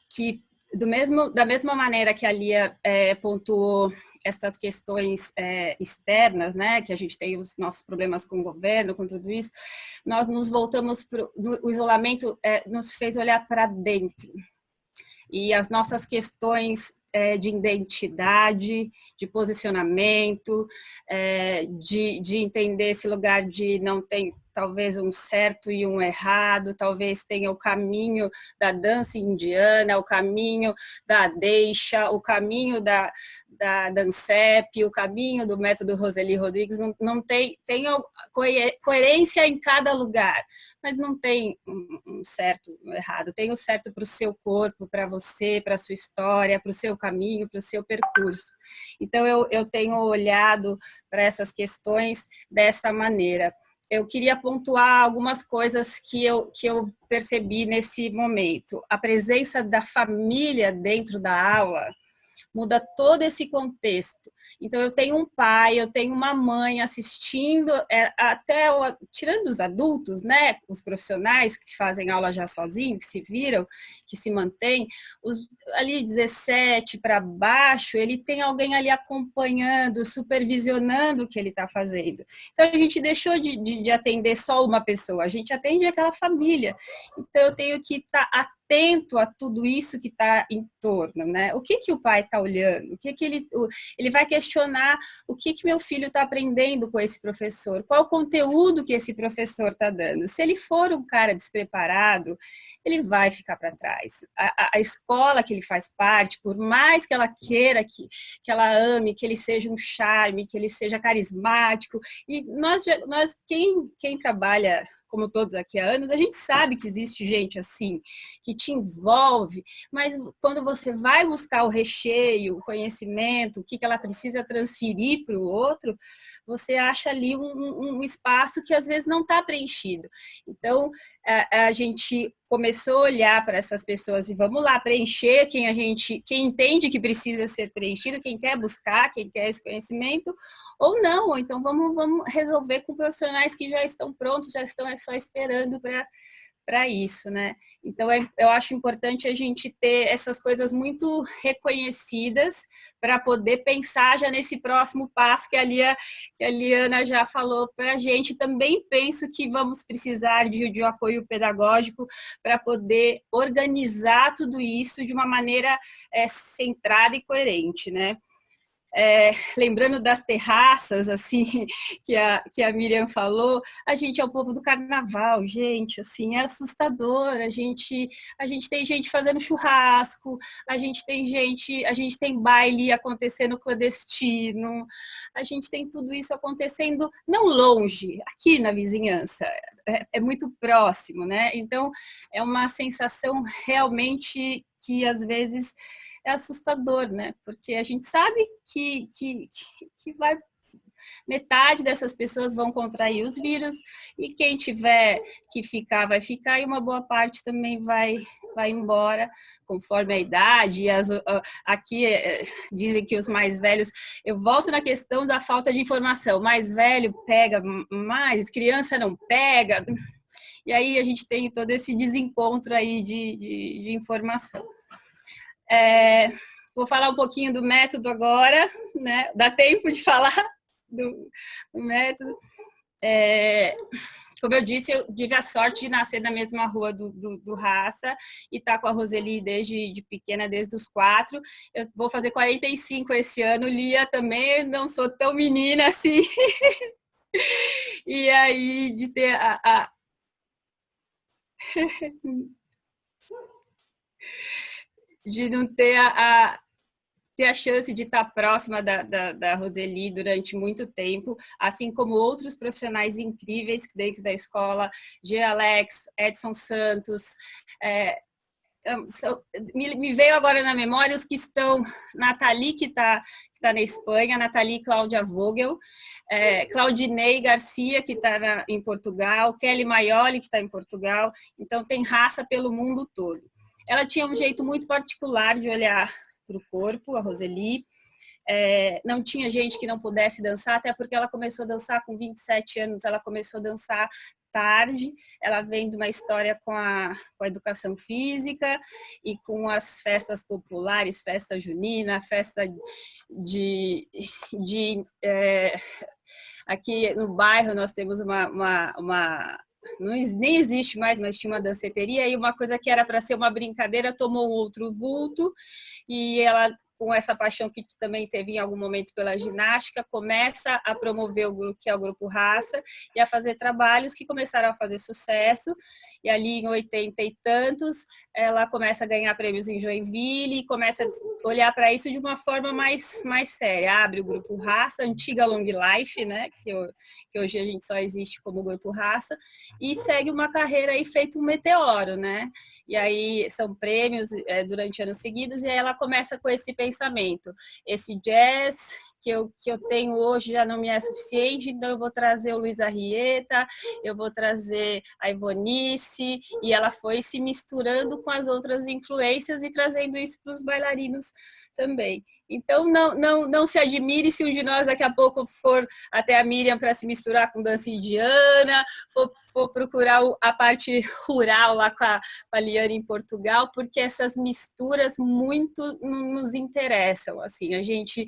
que da mesma maneira que a Lia pontuou essas questões externas, né, que a gente tem os nossos problemas com o governo, com tudo isso, nós nos voltamos o isolamento nos fez olhar para dentro. E as nossas questões de identidade, de posicionamento, de entender esse lugar de não tem talvez um certo e um errado, talvez tenha o caminho da dança indiana, o caminho da deixa, o caminho da Dancep, o caminho do método Roseli Rodrigues, não tem coerência em cada lugar, mas não tem um um certo ou errado, tem o certo para o seu corpo, para você, para a sua história, para o seu caminho, para o seu percurso. Então, eu tenho olhado para essas questões dessa maneira. Eu queria pontuar algumas coisas que eu percebi nesse momento. A presença da família dentro da aula muda todo esse contexto. Então, eu tenho um pai, eu tenho uma mãe assistindo, tirando os adultos, né, os profissionais que fazem aula já sozinhos, que se viram, que se mantêm, ali 17 para baixo, ele tem alguém ali acompanhando, supervisionando o que ele está fazendo. Então, a gente deixou de atender só uma pessoa, a gente atende aquela família. Então, eu tenho que estar atento a tudo isso que está em torno, né? O que o pai está olhando? O que ele vai questionar? O que meu filho está aprendendo com esse professor? Qual o conteúdo que esse professor está dando? Se ele for um cara despreparado, ele vai ficar para trás. A escola que ele faz parte, por mais que ela queira que ela ame, que ele seja um charme, que ele seja carismático, e quem trabalha como todos aqui há anos, a gente sabe que existe gente assim, que te envolve, mas quando você vai buscar o recheio, o conhecimento, o que ela precisa transferir para o outro, você acha ali um espaço que às vezes não está preenchido. Então, a gente começou a olhar para essas pessoas e vamos lá, preencher quem entende que precisa ser preenchido, quem quer buscar, quem quer esse conhecimento, ou não, ou então vamos resolver com profissionais que já estão prontos, já estão só esperando para isso, né? Então, eu acho importante a gente ter essas coisas muito reconhecidas para poder pensar já nesse próximo passo que a Liana já falou para a gente. Também penso que vamos precisar de um apoio pedagógico para poder organizar tudo isso de uma maneira centrada e coerente, né? Lembrando das terraças, assim, que a Miriam falou, a gente é o povo do carnaval, gente, assim, é assustador, a gente tem gente fazendo churrasco, a gente tem baile acontecendo clandestino, a gente tem tudo isso acontecendo não longe, aqui na vizinhança, é muito próximo, né? Então, é uma sensação realmente que, às vezes, é assustador, né? Porque a gente sabe que metade dessas pessoas vão contrair os vírus e quem tiver que ficar vai ficar e uma boa parte também vai embora conforme a idade. Aqui dizem que os mais velhos, eu volto na questão da falta de informação, mais velho pega mais, criança não pega, e aí a gente tem todo esse desencontro aí de informação. Vou falar um pouquinho do método agora, né? Dá tempo de falar do método. Como eu disse, eu tive a sorte de nascer na mesma rua do Raça e estar com a Roseli desde pequena, desde os 4. Eu vou fazer 45 esse ano. Lia também, não sou tão menina assim. E aí, de ter de não ter ter a chance de estar próxima da Roseli durante muito tempo, assim como outros profissionais incríveis dentro da escola, G. Alex, Edson Santos, me veio agora na memória os que estão, Nathalie, que está na Espanha, Nathalie e Cláudia Vogel, Claudinei Garcia, que está em Portugal, Kelly Maioli, que está em Portugal, então tem raça pelo mundo todo. Ela tinha um jeito muito particular de olhar para o corpo, a Roseli. Não tinha gente que não pudesse dançar, até porque ela começou a dançar com 27 anos, ela começou a dançar tarde, ela vem de uma história com a educação física e com as festas populares, festa junina, festa aqui no bairro nós temos nem existe mais, mas tinha uma danceteria e uma coisa que era para ser uma brincadeira tomou um outro vulto e ela com essa paixão que tu também teve em algum momento pela ginástica, começa a promover o grupo, que é o Grupo Raça, e a fazer trabalhos que começaram a fazer sucesso. E ali em 80 e tantos, ela começa a ganhar prêmios em Joinville e começa a olhar para isso de uma forma mais séria. Abre o Grupo Raça, antiga Long Life, né? Que hoje a gente só existe como Grupo Raça, e segue uma carreira aí feito um meteoro, né? E aí são prêmios durante anos seguidos, e aí ela começa com esse pensamento: esse jazz que eu tenho hoje já não me é suficiente, então eu vou trazer o Luiz Arrieta, eu vou trazer a Ivonice, e ela foi se misturando com as outras influências e trazendo isso para os bailarinos também. Então não se admire se um de nós daqui a pouco for até a Miriam para se misturar com dança indiana, for procurar a parte rural lá com a Liane em Portugal, porque essas misturas muito nos interessam. Assim, a gente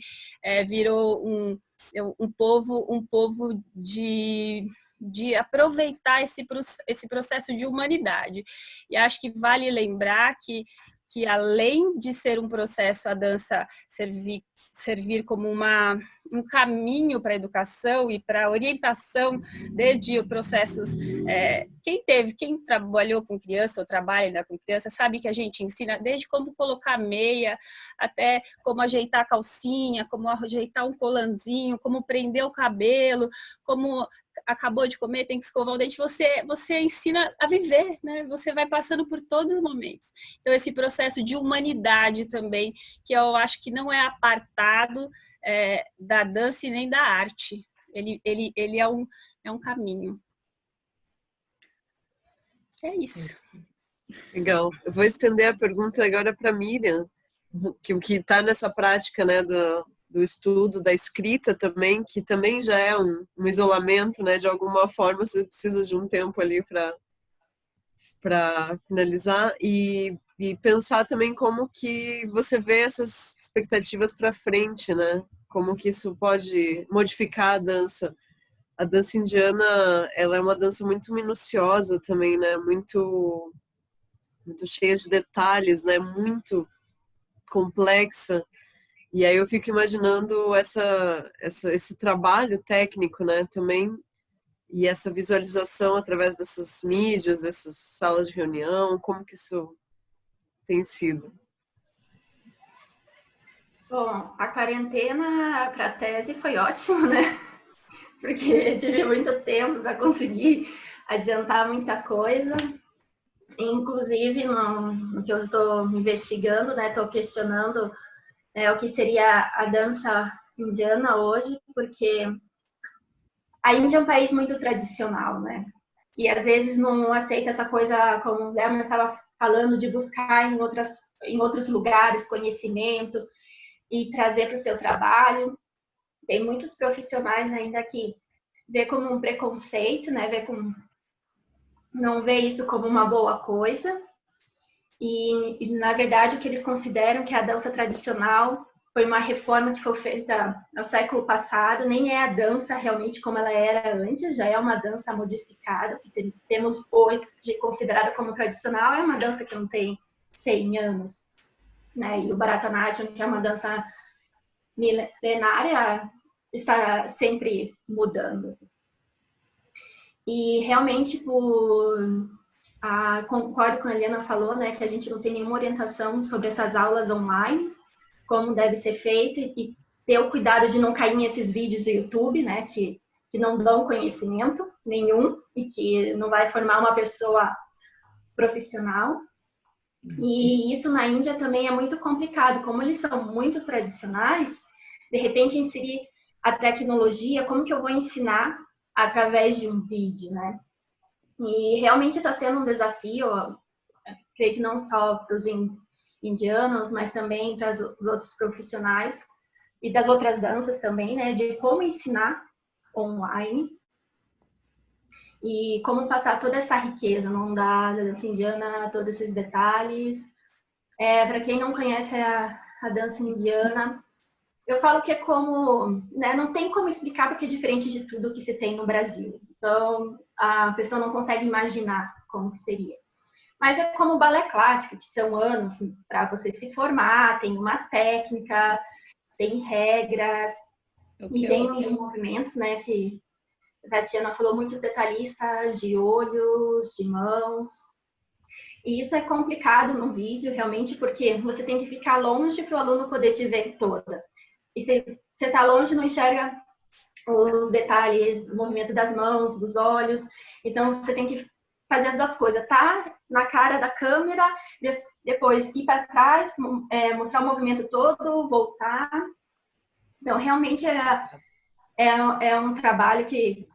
virou um povo de aproveitar esse processo de humanidade. E acho que vale lembrar que além de ser um processo, a dança servir como um caminho para a educação e para a orientação, desde os processos. Quem trabalhou com criança ou trabalha ainda com criança sabe que a gente ensina desde como colocar meia, até como ajeitar a calcinha, como ajeitar um colanzinho, como prender o cabelo, como acabou de comer, tem que escovar o dente. Você ensina a viver, né? Você vai passando por todos os momentos. Então, esse processo de humanidade também, que eu acho que não é apartado da dança e nem da arte. Ele é um caminho. É isso. Legal. Eu vou estender a pergunta agora para a Miriam, que está nessa prática, né, do estudo, da escrita também, que também já é um isolamento, né? De alguma forma você precisa de um tempo ali para finalizar e pensar também como que você vê essas expectativas para frente, né? Como que isso pode modificar a dança. A dança indiana, ela é uma dança muito minuciosa também, né? Muito cheia de detalhes, né? Muito complexa. E aí eu fico imaginando esse trabalho técnico, né, também, e essa visualização através dessas mídias, dessas salas de reunião, como que isso tem sido? Bom, a quarentena para a tese foi ótimo, né? Porque tive muito tempo para conseguir adiantar muita coisa. Inclusive, no que eu estou investigando, né, estou questionando o que seria a dança indiana hoje, porque a Índia é um país muito tradicional, né? E às vezes não aceita essa coisa, como o Léo estava falando, de buscar em outros lugares conhecimento e trazer para o seu trabalho. Tem muitos profissionais ainda que vê como um preconceito, né? Não vê isso como uma boa coisa. E, na verdade, o que eles consideram que a dança tradicional foi uma reforma que foi feita no século passado, nem é a dança realmente como ela era antes, já é uma dança modificada, que temos hoje considerada como tradicional, é uma dança que não tem 100 anos, né? E o Bharatanatyam, que é uma dança milenária, está sempre mudando. E realmente, concordo com a Helena falou, né, que a gente não tem nenhuma orientação sobre essas aulas online, como deve ser feito, e ter o cuidado de não cair nesses vídeos do YouTube, né, que não dão conhecimento nenhum e que não vai formar uma pessoa profissional. E isso na Índia também é muito complicado, como eles são muito tradicionais, de repente inserir a tecnologia, como que eu vou ensinar através de um vídeo, né? E realmente está sendo um desafio, creio que não só para os indianos, mas também para os outros profissionais e das outras danças também, né? De como ensinar online e como passar toda essa riqueza, não da dança indiana, todos esses detalhes. Para quem não conhece a dança indiana, eu falo que é como, né, não tem como explicar porque é diferente de tudo que se tem no Brasil. Então, a pessoa não consegue imaginar como que seria. Mas é como o balé clássico, que são anos para você se formar, tem uma técnica, tem regras, e tem os movimentos, né, que a Tatiana falou, muito detalhistas, de olhos, de mãos. E isso é complicado no vídeo, realmente, porque você tem que ficar longe para o aluno poder te ver toda. E se você está longe, não enxerga os detalhes do movimento das mãos, dos olhos. Então, você tem que fazer as duas coisas. Tá na cara da câmera, depois ir para trás, mostrar o movimento todo, voltar. Então, realmente é um trabalho que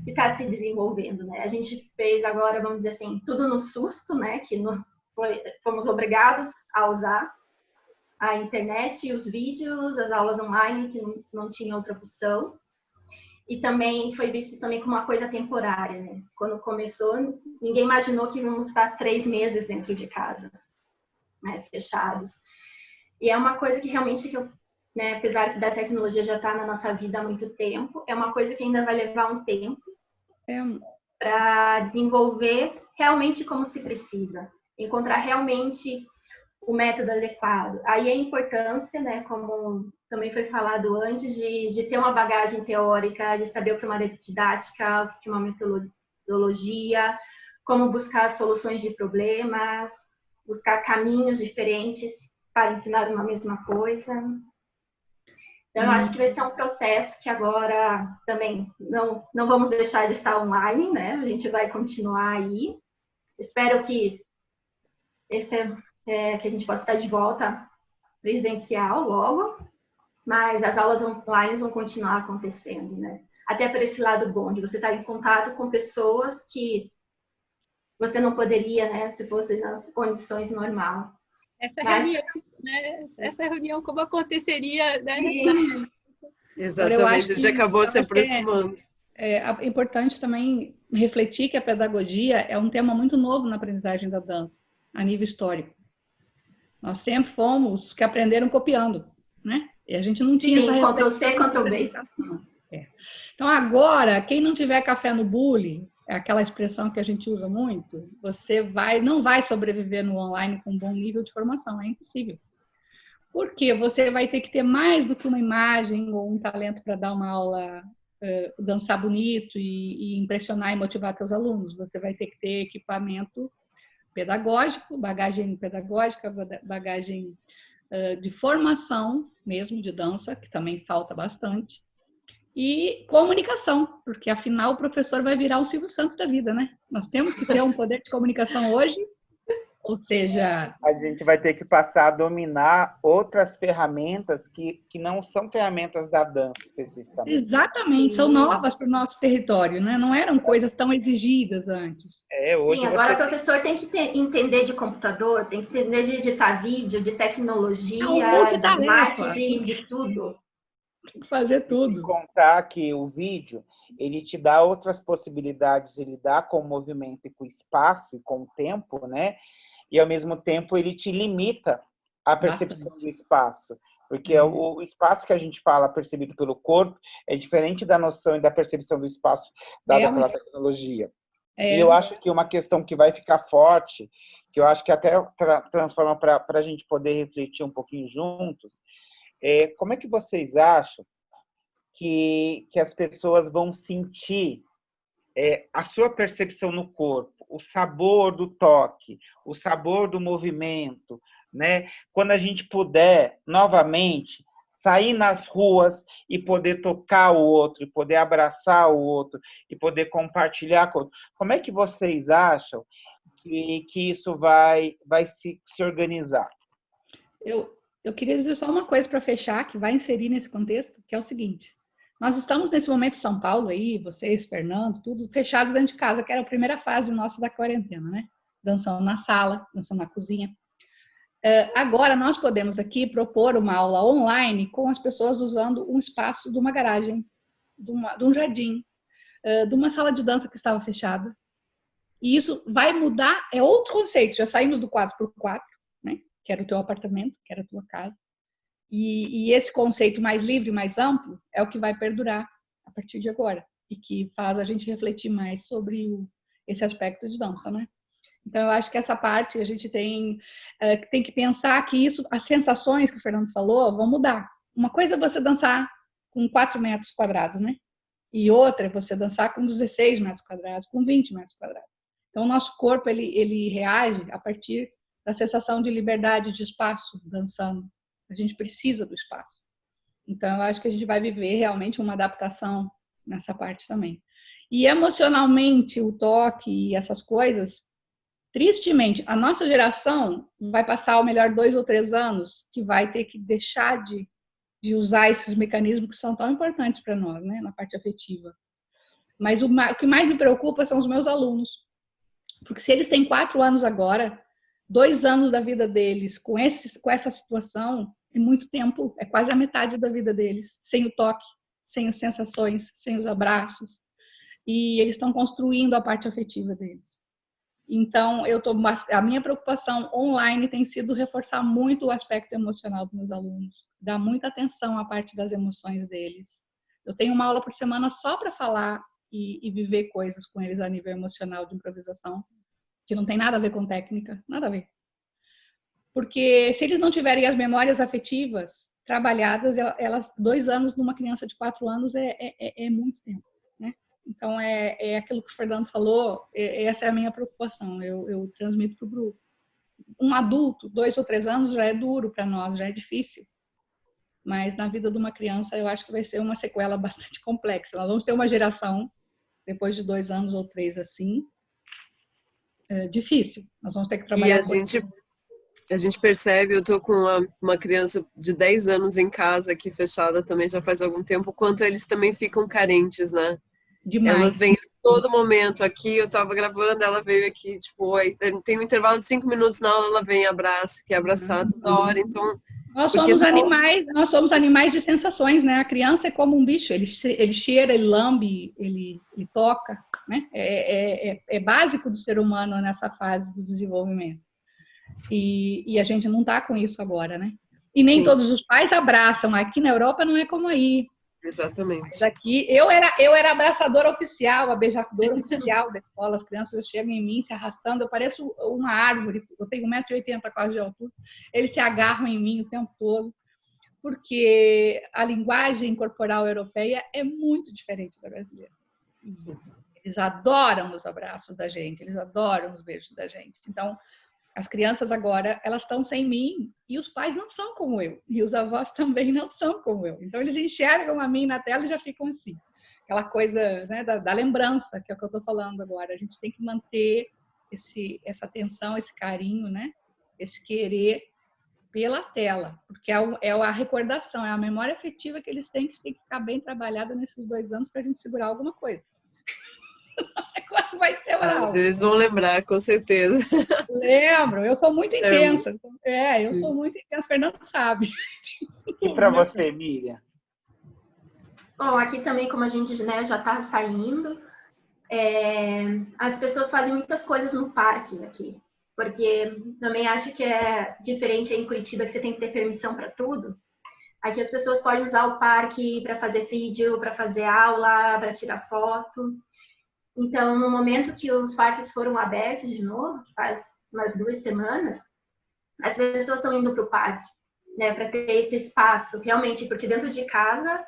está se desenvolvendo, né? A gente fez agora, vamos dizer assim, tudo no susto, né? Que fomos obrigados a usar a internet, os vídeos, as aulas online, que não tinha outra opção. E também foi visto também como uma coisa temporária, né? Quando começou, ninguém imaginou que íamos estar 3 meses dentro de casa, né? Fechados. E é uma coisa que realmente, né, apesar da tecnologia já estar na nossa vida há muito tempo, é uma coisa que ainda vai levar um tempo para desenvolver realmente como se precisa, encontrar realmente o método adequado. Aí a importância, né, como também foi falado antes, de ter uma bagagem teórica, de saber o que é uma didática, o que é uma metodologia, como buscar soluções de problemas, buscar caminhos diferentes para ensinar uma mesma coisa. Então, eu acho que vai ser um processo que agora também não vamos deixar de estar online, né? A gente vai continuar aí. Espero que que a gente possa estar de volta presencial logo, mas as aulas online vão continuar acontecendo, né? Até por esse lado bom, de você estar em contato com pessoas que você não poderia, né? Se fosse nas condições normais. Essa reunião como aconteceria, né? Exatamente, a gente acabou se aproximando. É importante também refletir que a pedagogia é um tema muito novo na aprendizagem da dança, a nível histórico. Nós sempre fomos que aprenderam copiando, né? E a gente não tinha essa Ctrl+C, Ctrl+V. Então, agora, quem não tiver café no bule, é aquela expressão que a gente usa muito, você não vai sobreviver no online com um bom nível de formação, é impossível. Porque você vai ter que ter mais do que uma imagem ou um talento para dar uma aula, dançar bonito e impressionar e motivar seus alunos. Você vai ter que ter equipamento pedagógico, bagagem pedagógica, bagagem de formação mesmo de dança, que também falta bastante, e comunicação, porque afinal o professor vai virar o Silvio Santos da vida, né? Nós temos que ter um poder de comunicação hoje, ou seja... A gente vai ter que passar a dominar outras ferramentas que não são ferramentas da dança, especificamente. Exatamente, são novas para o nosso território, né? Não eram coisas tão exigidas antes. Hoje sim, agora o professor tem que entender de computador, tem que entender de editar vídeo, de tecnologia, de marketing, de tudo. Tem que fazer tudo. E contar que o vídeo, ele te dá outras possibilidades de lidar com o movimento e com o espaço e com o tempo, né? E, ao mesmo tempo, ele te limita a percepção do espaço. Porque o espaço que a gente fala, percebido pelo corpo, é diferente da noção e da percepção do espaço dada pela tecnologia. E eu acho que uma questão que vai ficar forte, que eu acho que até transforma para a gente poder refletir um pouquinho juntos, como é que vocês acham que as pessoas vão sentir a sua percepção no corpo, o sabor do toque, o sabor do movimento, né? Quando a gente puder, novamente, sair nas ruas e poder tocar o outro, e poder abraçar o outro, e poder compartilhar com o outro. Como é que vocês acham que isso vai se organizar? Eu queria dizer só uma coisa para fechar, que vai inserir nesse contexto, que é o seguinte. Nós estamos nesse momento em São Paulo aí, vocês, Fernando, tudo fechados dentro de casa, que era a primeira fase nossa da quarentena, né? Dançando na sala, dançando na cozinha. Agora nós podemos aqui propor uma aula online com as pessoas usando um espaço de uma garagem, de um jardim, de uma sala de dança que estava fechada. E isso vai mudar, é outro conceito, já saímos do 4x4, né? Que era o teu apartamento, que era a tua casa. E esse conceito mais livre, mais amplo, é o que vai perdurar a partir de agora. E que faz a gente refletir mais sobre esse aspecto de dança, né? Então, eu acho que essa parte a gente tem que pensar que as sensações que o Fernando falou vão mudar. Uma coisa é você dançar com 4 metros quadrados, né? E outra é você dançar com 16 metros quadrados, com 20 metros quadrados. Então, o nosso corpo, ele reage a partir da sensação de liberdade de espaço dançando. A gente precisa do espaço. Então, eu acho que a gente vai viver realmente uma adaptação nessa parte também. E emocionalmente, o toque e essas coisas, tristemente, a nossa geração vai passar o melhor 2 ou 3 anos que vai ter que deixar de usar esses mecanismos que são tão importantes para nós, né, na parte afetiva. Mas o que mais me preocupa são os meus alunos. Porque se eles têm 4 anos agora, 2 anos da vida deles com essa situação, é muito tempo, é quase a metade da vida deles, sem o toque, sem as sensações, sem os abraços. E eles estão construindo a parte afetiva deles. Então, a minha preocupação online tem sido reforçar muito o aspecto emocional dos meus alunos, dar muita atenção à parte das emoções deles. Eu tenho uma aula por semana só para falar e viver coisas com eles a nível emocional de improvisação, que não tem nada a ver com técnica, nada a ver. Porque se eles não tiverem as memórias afetivas trabalhadas, 2 anos numa criança de 4 anos é muito tempo, né? Então, é aquilo que o Fernando falou, essa é a minha preocupação, eu transmito para o grupo. Um adulto, 2 ou 3 anos, já é duro para nós, já é difícil. Mas na vida de uma criança, eu acho que vai ser uma sequela bastante complexa. Nós vamos ter uma geração, depois de 2 anos ou 3 assim, difícil. Nós vamos ter que trabalhar a gente percebe, eu tô com uma criança de 10 anos em casa aqui fechada também já faz algum tempo, o quanto eles também ficam carentes, né? demais. Elas vêm a todo momento aqui, eu tava gravando, ela veio aqui, tipo, oi, tem um intervalo de 5 minutos na aula, ela vem, abraça, quer abraçar toda hora, então... Nós somos animais de sensações, né? A criança é como um bicho, ele cheira, ele lambe, ele toca, né? É básico do ser humano nessa fase do desenvolvimento. E a gente não está com isso agora, né? E nem todos os pais abraçam. Aqui na Europa não é como aí. Exatamente. Mas aqui, eu era abraçadora oficial, a beijadora oficial da escola. As crianças chegam em mim se arrastando, eu pareço uma árvore, eu tenho 1,80 m quase de altura. Eles se agarram em mim o tempo todo, porque a linguagem corporal europeia é muito diferente da brasileira. Eles adoram os abraços da gente, eles adoram os beijos da gente. Então, as crianças agora, elas estão sem mim e os pais não são como eu. E os avós também não são como eu. Então, eles enxergam a mim na tela e já ficam assim. Aquela coisa, né, da lembrança, que é o que eu estou falando agora. A gente tem que manter essa atenção, esse carinho, né? Esse querer pela tela. Porque é a recordação, é a memória afetiva que eles têm que ficar bem trabalhada nesses 2 anos para a gente segurar alguma coisa. Vai ser eles vão lembrar, com certeza. Lembro, eu sou muito intensa. Eu sou muito intensa, o Fernando sabe. E para você, Miriam? Bom, aqui também, como a gente, né, já está saindo, as pessoas fazem muitas coisas no parque aqui. Porque também acho que é diferente em Curitiba, que você tem que ter permissão para tudo. Aqui as pessoas podem usar o parque para fazer vídeo, para fazer aula, para tirar foto. Então, no momento que os parques foram abertos de novo, que faz umas 2 semanas, as pessoas estão indo para o parque, né, para ter esse espaço, realmente, porque dentro de casa,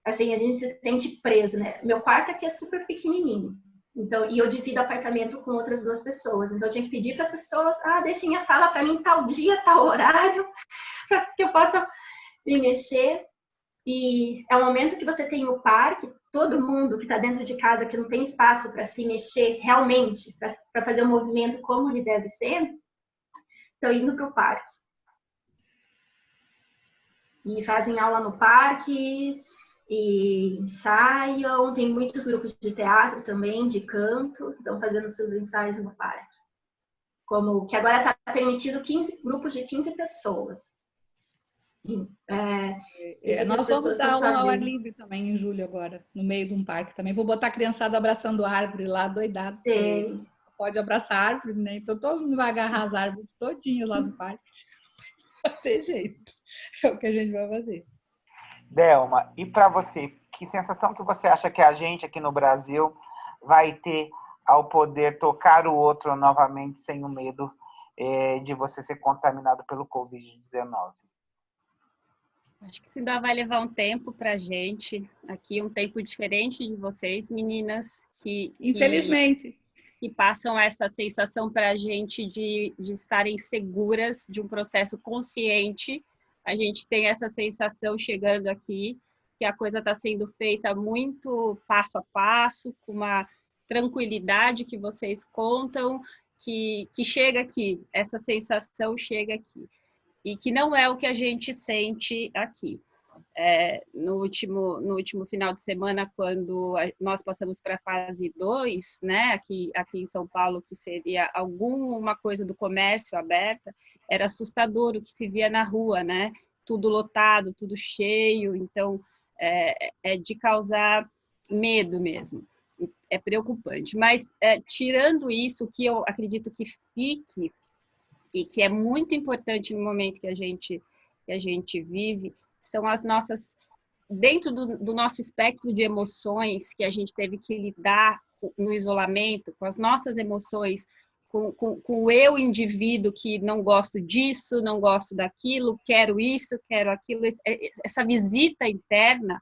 assim, a gente se sente preso, né? Meu quarto aqui é super pequenininho, então, e eu divido apartamento com outras 2 pessoas, então eu tinha que pedir para as pessoas, deixem a sala para mim tal dia, tal horário, para que eu possa me mexer. E é o momento que você tem o parque, todo mundo que está dentro de casa, que não tem espaço para se mexer realmente, para fazer o movimento como ele deve ser, estão indo para o parque. E fazem aula no parque, e ensaiam. Tem muitos grupos de teatro também, de canto, estão fazendo seus ensaios no parque. Como que agora está permitido 15 grupos de 15 pessoas. Nós vamos dar aula ao ar livre também em julho agora, no meio de um parque também. Vou botar a criançada abraçando árvore lá, doidado. Pode abraçar árvore, né? Então todo mundo vai agarrar as árvores todinhas lá no parque. Vai ter jeito. É o que a gente vai fazer. Delma, e para você, que sensação que você acha que a gente aqui no Brasil vai ter ao poder tocar o outro novamente sem o medo de você ser contaminado pelo Covid-19? Acho que isso ainda vai levar um tempo para a gente, aqui um tempo diferente de vocês, meninas, Infelizmente. que passam essa sensação para a gente de estarem seguras de um processo consciente. A gente tem essa sensação chegando aqui, que a coisa está sendo feita muito passo a passo, com uma tranquilidade que vocês contam, que chega aqui, essa sensação chega aqui. E que não é o que a gente sente aqui. No último final de semana, quando nós passamos para a fase 2, né, aqui em São Paulo, que seria alguma coisa do comércio aberta, era assustador o que se via na rua, né? Tudo lotado, tudo cheio, então é de causar medo mesmo. É preocupante. Mas, tirando isso, o que eu acredito que fique, e que é muito importante no momento que a gente vive, são as nossas, dentro do nosso espectro de emoções que a gente teve que lidar no isolamento, com as nossas emoções, com o eu indivíduo que não gosto disso, não gosto daquilo, quero isso, quero aquilo. Essa visita interna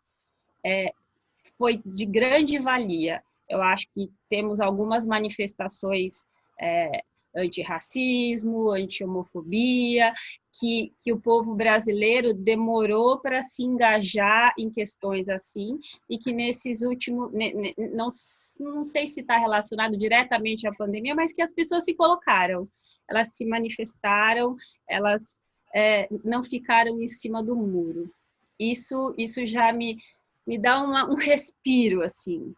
foi de grande valia. Eu acho que temos algumas manifestações antirracismo, anti-homofobia, que o povo brasileiro demorou para se engajar em questões assim, e que nesses últimos, não sei se está relacionado diretamente à pandemia, mas que as pessoas se colocaram, elas se manifestaram, elas não ficaram em cima do muro. Isso já me dá um respiro, assim.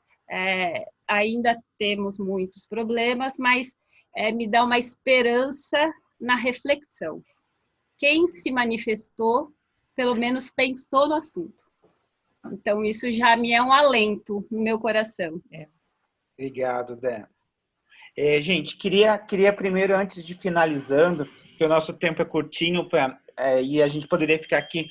Ainda temos muitos problemas, mas me dá uma esperança na reflexão. Quem se manifestou, pelo menos pensou no assunto. Então, isso já me é um alento no meu coração. Obrigado, Dé. Gente, queria primeiro, antes de finalizando, que o nosso tempo é curtinho e a gente poderia ficar aqui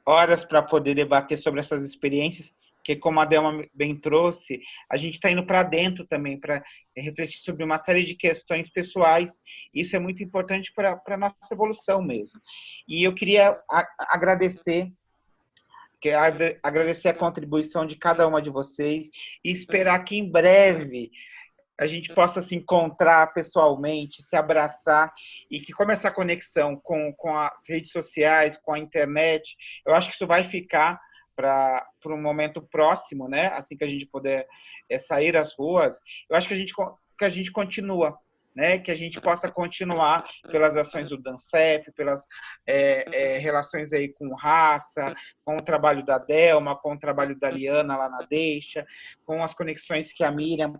horas para poder debater sobre essas experiências, que, como a Delma bem trouxe, a gente está indo para dentro também, para refletir sobre uma série de questões pessoais. Isso é muito importante para a nossa evolução mesmo. E eu queria agradecer a contribuição de cada uma de vocês e esperar que em breve a gente possa se encontrar pessoalmente, se abraçar, e que como essa conexão com as redes sociais, com a internet, eu acho que isso vai ficar para um momento próximo, né? Assim que a gente puder sair às ruas, eu acho que a gente continua, né? Que a gente possa continuar pelas ações do DANCEP, pelas relações aí com raça, com o trabalho da Delma, com o trabalho da Liana lá na Deixa, com as conexões que a Miriam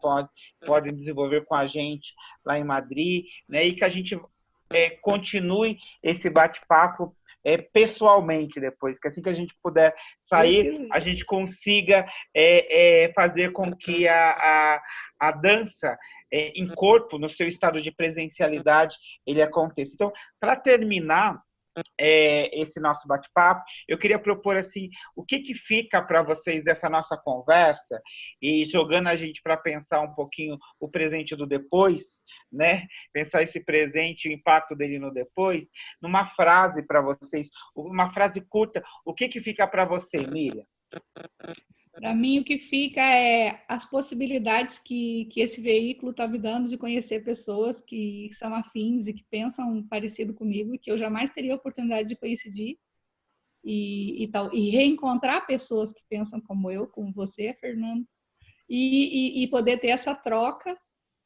pode desenvolver com a gente lá em Madrid, né? E que a gente continue esse bate-papo pessoalmente depois, que assim que a gente puder sair, a gente consiga fazer com que a dança em corpo, no seu estado de presencialidade, ele aconteça. Então, para terminar esse nosso bate-papo, eu queria propor assim, o que fica para vocês dessa nossa conversa, e jogando a gente para pensar um pouquinho o presente do depois, né? Pensar esse presente, o impacto dele no depois, numa frase para vocês, uma frase curta. O que fica para você, Miriam? Para mim, o que fica é as possibilidades que esse veículo está me dando de conhecer pessoas que são afins e que pensam parecido comigo, e que eu jamais teria a oportunidade de coincidir, e reencontrar pessoas que pensam como eu, como você, Fernando, e poder ter essa troca,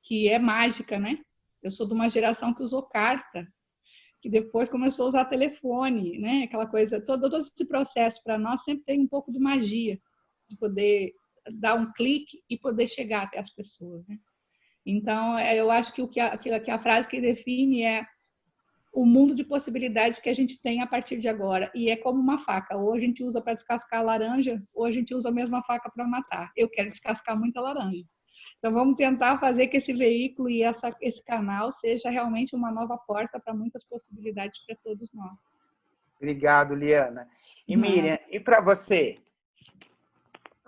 que é mágica, né? Eu sou de uma geração que usou carta, que depois começou a usar telefone, né? Aquela coisa, todo esse processo para nós sempre tem um pouco de magia, de poder dar um clique e poder chegar até as pessoas, né? Então, eu acho que a frase que define é o mundo de possibilidades que a gente tem a partir de agora. E é como uma faca. Ou a gente usa para descascar a laranja, ou a gente usa a mesma faca para matar. Eu quero descascar muita laranja. Então, vamos tentar fazer que esse veículo e esse canal seja realmente uma nova porta para muitas possibilidades para todos nós. Obrigado, Liana. E Miriam, e para você?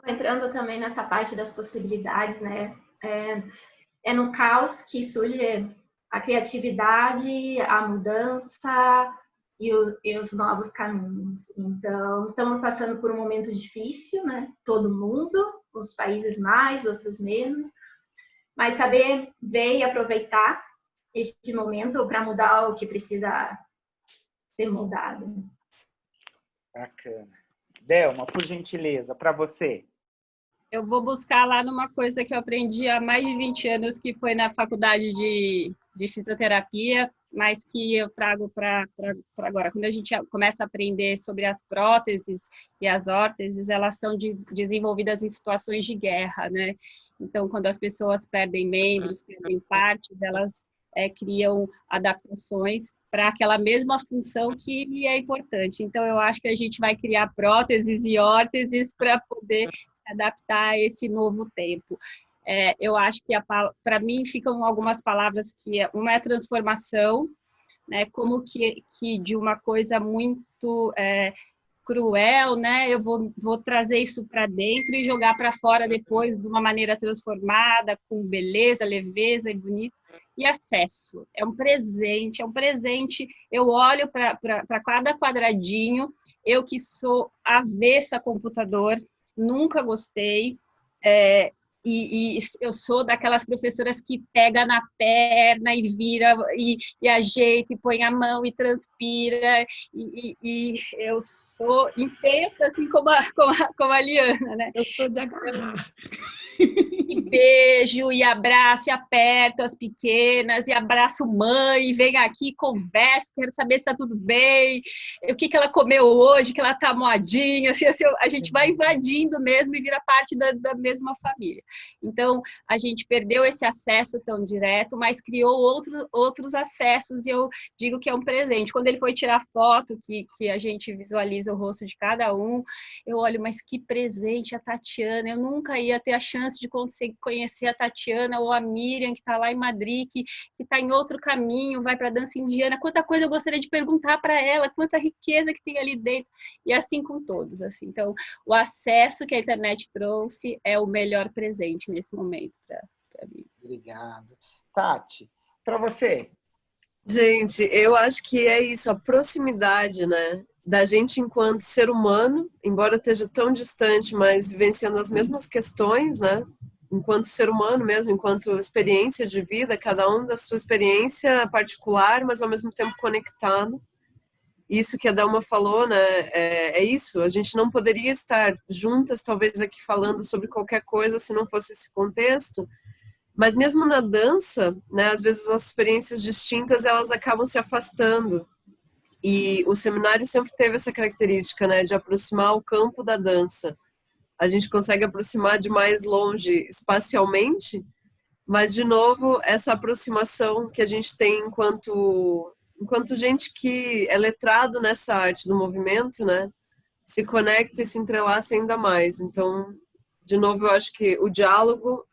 Entrando também nessa parte das possibilidades, né? é no caos que surge a criatividade, a mudança e os novos caminhos. Então, estamos passando por um momento difícil, né? Todo mundo, uns países mais, outros menos, mas saber ver e aproveitar este momento para mudar o que precisa ser mudado. Bacana. Delma, por gentileza, para você. Eu vou buscar lá numa coisa que eu aprendi há mais de 20 anos, que foi na faculdade de fisioterapia, mas que eu trago para agora. Quando a gente começa a aprender sobre as próteses e as órteses, elas são desenvolvidas em situações de guerra, né? Então, quando as pessoas perdem membros, perdem partes, elas criam adaptações para aquela mesma função que é importante. Então, eu acho que a gente vai criar próteses e órteses para poder se adaptar a esse novo tempo. Eu acho que, para mim, ficam algumas palavras que uma é a transformação, né, como que de uma coisa muito cruel, né, eu vou trazer isso para dentro e jogar para fora depois de uma maneira transformada, com beleza, leveza e bonito. E acesso, é um presente, eu olho para cada quadradinho, eu que sou avessa a computador, nunca gostei, e eu sou daquelas professoras que pega na perna e vira, e ajeita, e põe a mão, e transpira, e eu sou intensa, assim como a Liana, né? Eu sou de agarrar. E beijo, e abraço, e aperto as pequenas, e abraço mãe, e vem aqui, conversa, quero saber se está tudo bem, o que ela comeu hoje, que ela está moadinha, assim, a gente vai invadindo mesmo e vira parte da mesma família. Então, a gente perdeu esse acesso tão direto, mas criou outros acessos, e eu digo que é um presente. Quando ele foi tirar foto, que a gente visualiza o rosto de cada um, eu olho, mas que presente a Tatiana, eu nunca ia ter a chance de conseguir conhecer a Tatiana ou a Miriam, que está lá em Madrid, que está em outro caminho, vai para a dança indiana, quanta coisa eu gostaria de perguntar para ela, quanta riqueza que tem ali dentro, e assim com todos. Assim. Então, o acesso que a internet trouxe é o melhor presente nesse momento para mim. Obrigado. Tati, para você. Gente, eu acho que é isso, a proximidade, né? Da gente enquanto ser humano, embora esteja tão distante, mas vivenciando as mesmas questões, né? Enquanto ser humano mesmo, enquanto experiência de vida, cada um da sua experiência particular, mas ao mesmo tempo conectado. Isso que a Delma falou, né? É isso, a gente não poderia estar juntas, talvez aqui falando sobre qualquer coisa, se não fosse esse contexto. Mas mesmo na dança, né, às vezes as experiências distintas, elas acabam se afastando. E o seminário sempre teve essa característica, né, de aproximar o campo da dança. A gente consegue aproximar de mais longe espacialmente, mas, de novo, essa aproximação que a gente tem enquanto gente que é letrado nessa arte do movimento, né, se conecta e se entrelaça ainda mais. Então, de novo, eu acho que o diálogo,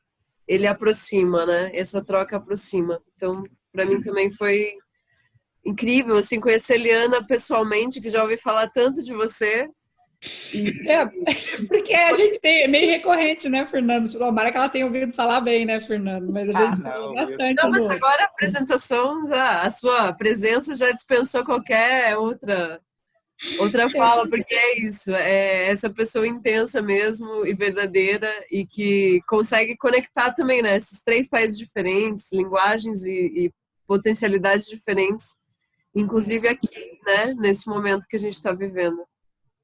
ele aproxima, né, essa troca aproxima. Então, para mim também foi incrível, assim, conhecer a Eliana pessoalmente, que já ouvi falar tanto de você. Porque a gente tem, é meio recorrente, né, Fernando? Tomara que ela tenha ouvido falar bem, né, Fernando? Mas a gente não, bastante. Não, mas agora a apresentação, a sua presença já dispensou qualquer outra fala, porque é isso, é essa pessoa intensa mesmo e verdadeira e que consegue conectar também, né, esses 3 países diferentes, linguagens e potencialidades diferentes, inclusive aqui, né, nesse momento que a gente está vivendo.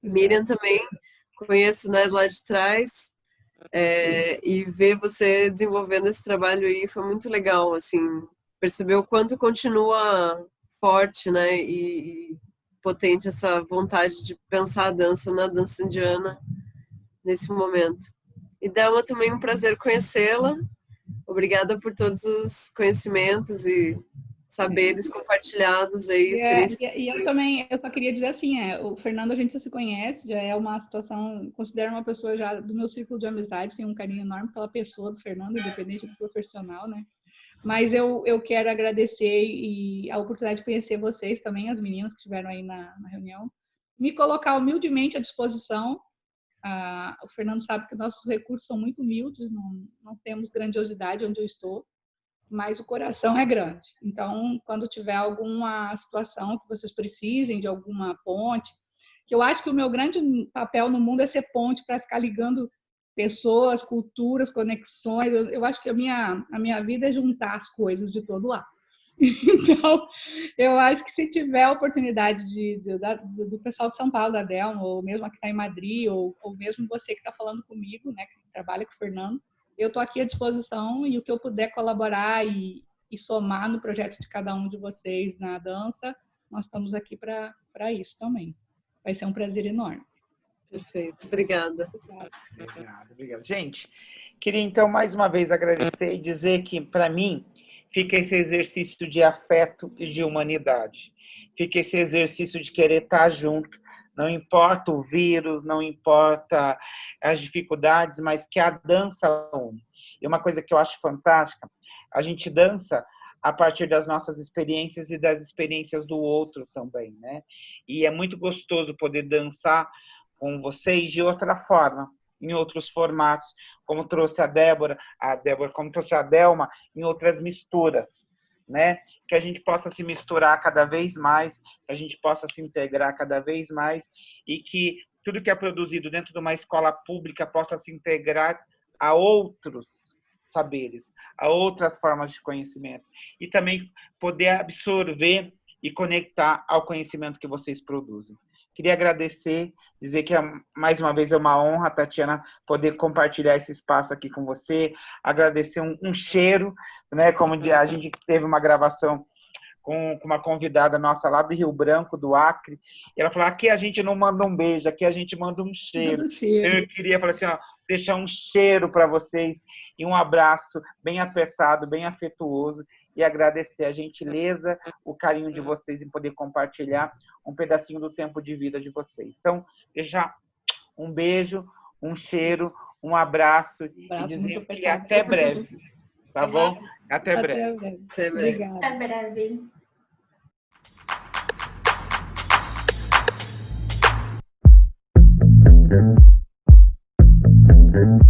Miriam também conheço, né, do lado de trás, e ver você desenvolvendo esse trabalho aí foi muito legal, assim, perceber o quanto continua forte, né, e potente essa vontade de pensar a dança na dança indiana nesse momento. E Delma, também um prazer conhecê-la. Obrigada por todos os conhecimentos e saberes compartilhados aí, experiência. E eu também, eu só queria dizer assim, o Fernando a gente já se conhece, já é uma situação, considero uma pessoa já do meu círculo de amizade, tenho um carinho enorme pela pessoa do Fernando, independente do profissional, né? Mas eu quero agradecer e a oportunidade de conhecer vocês também, as meninas que estiveram aí na reunião, me colocar humildemente à disposição. O Fernando sabe que nossos recursos são muito humildes, não temos grandiosidade onde eu estou, mas o coração é grande. Então, quando tiver alguma situação que vocês precisem de alguma ponte, que eu acho que o meu grande papel no mundo é ser ponte para ficar ligando pessoas, culturas, conexões. Eu acho que a minha vida é juntar as coisas de todo lado. Então, eu acho que se tiver a oportunidade do pessoal de São Paulo, da Delma, ou mesmo a que está em Madrid, ou mesmo você que está falando comigo, né, que trabalha com o Fernando, eu estou aqui à disposição e o que eu puder colaborar e somar no projeto de cada um de vocês na dança, nós estamos aqui para isso também. Vai ser um prazer enorme. Perfeito, obrigada. Obrigado. Gente, queria então mais uma vez agradecer e dizer que, para mim, fica esse exercício de afeto e de humanidade. Fica esse exercício de querer estar junto. Não importa o vírus, não importa as dificuldades, mas que a dança une. E uma coisa que eu acho fantástica, a gente dança a partir das nossas experiências e das experiências do outro também, né? E é muito gostoso poder dançar com vocês de outra forma, em outros formatos, como trouxe a Débora, como trouxe a Delma, em outras misturas, né? Que a gente possa se misturar cada vez mais, que a gente possa se integrar cada vez mais e que tudo que é produzido dentro de uma escola pública possa se integrar a outros saberes, a outras formas de conhecimento e também poder absorver e conectar ao conhecimento que vocês produzem. Queria agradecer, dizer que mais uma vez é uma honra, Tatiana, poder compartilhar esse espaço aqui com você, agradecer um cheiro, né? Como a gente teve uma gravação com uma convidada nossa lá do Rio Branco, do Acre, e ela falou, aqui a gente não manda um beijo, aqui a gente manda um cheiro. Eu queria falar assim, ó, deixar um cheiro para vocês e um abraço bem apertado, bem afetuoso, e agradecer a gentileza, o carinho de vocês em poder compartilhar um pedacinho do tempo de vida de vocês. Então, deixar um beijo, um cheiro, um abraço e dizer que até breve. Tá bom? Até breve. Até breve. Até breve. Thank you.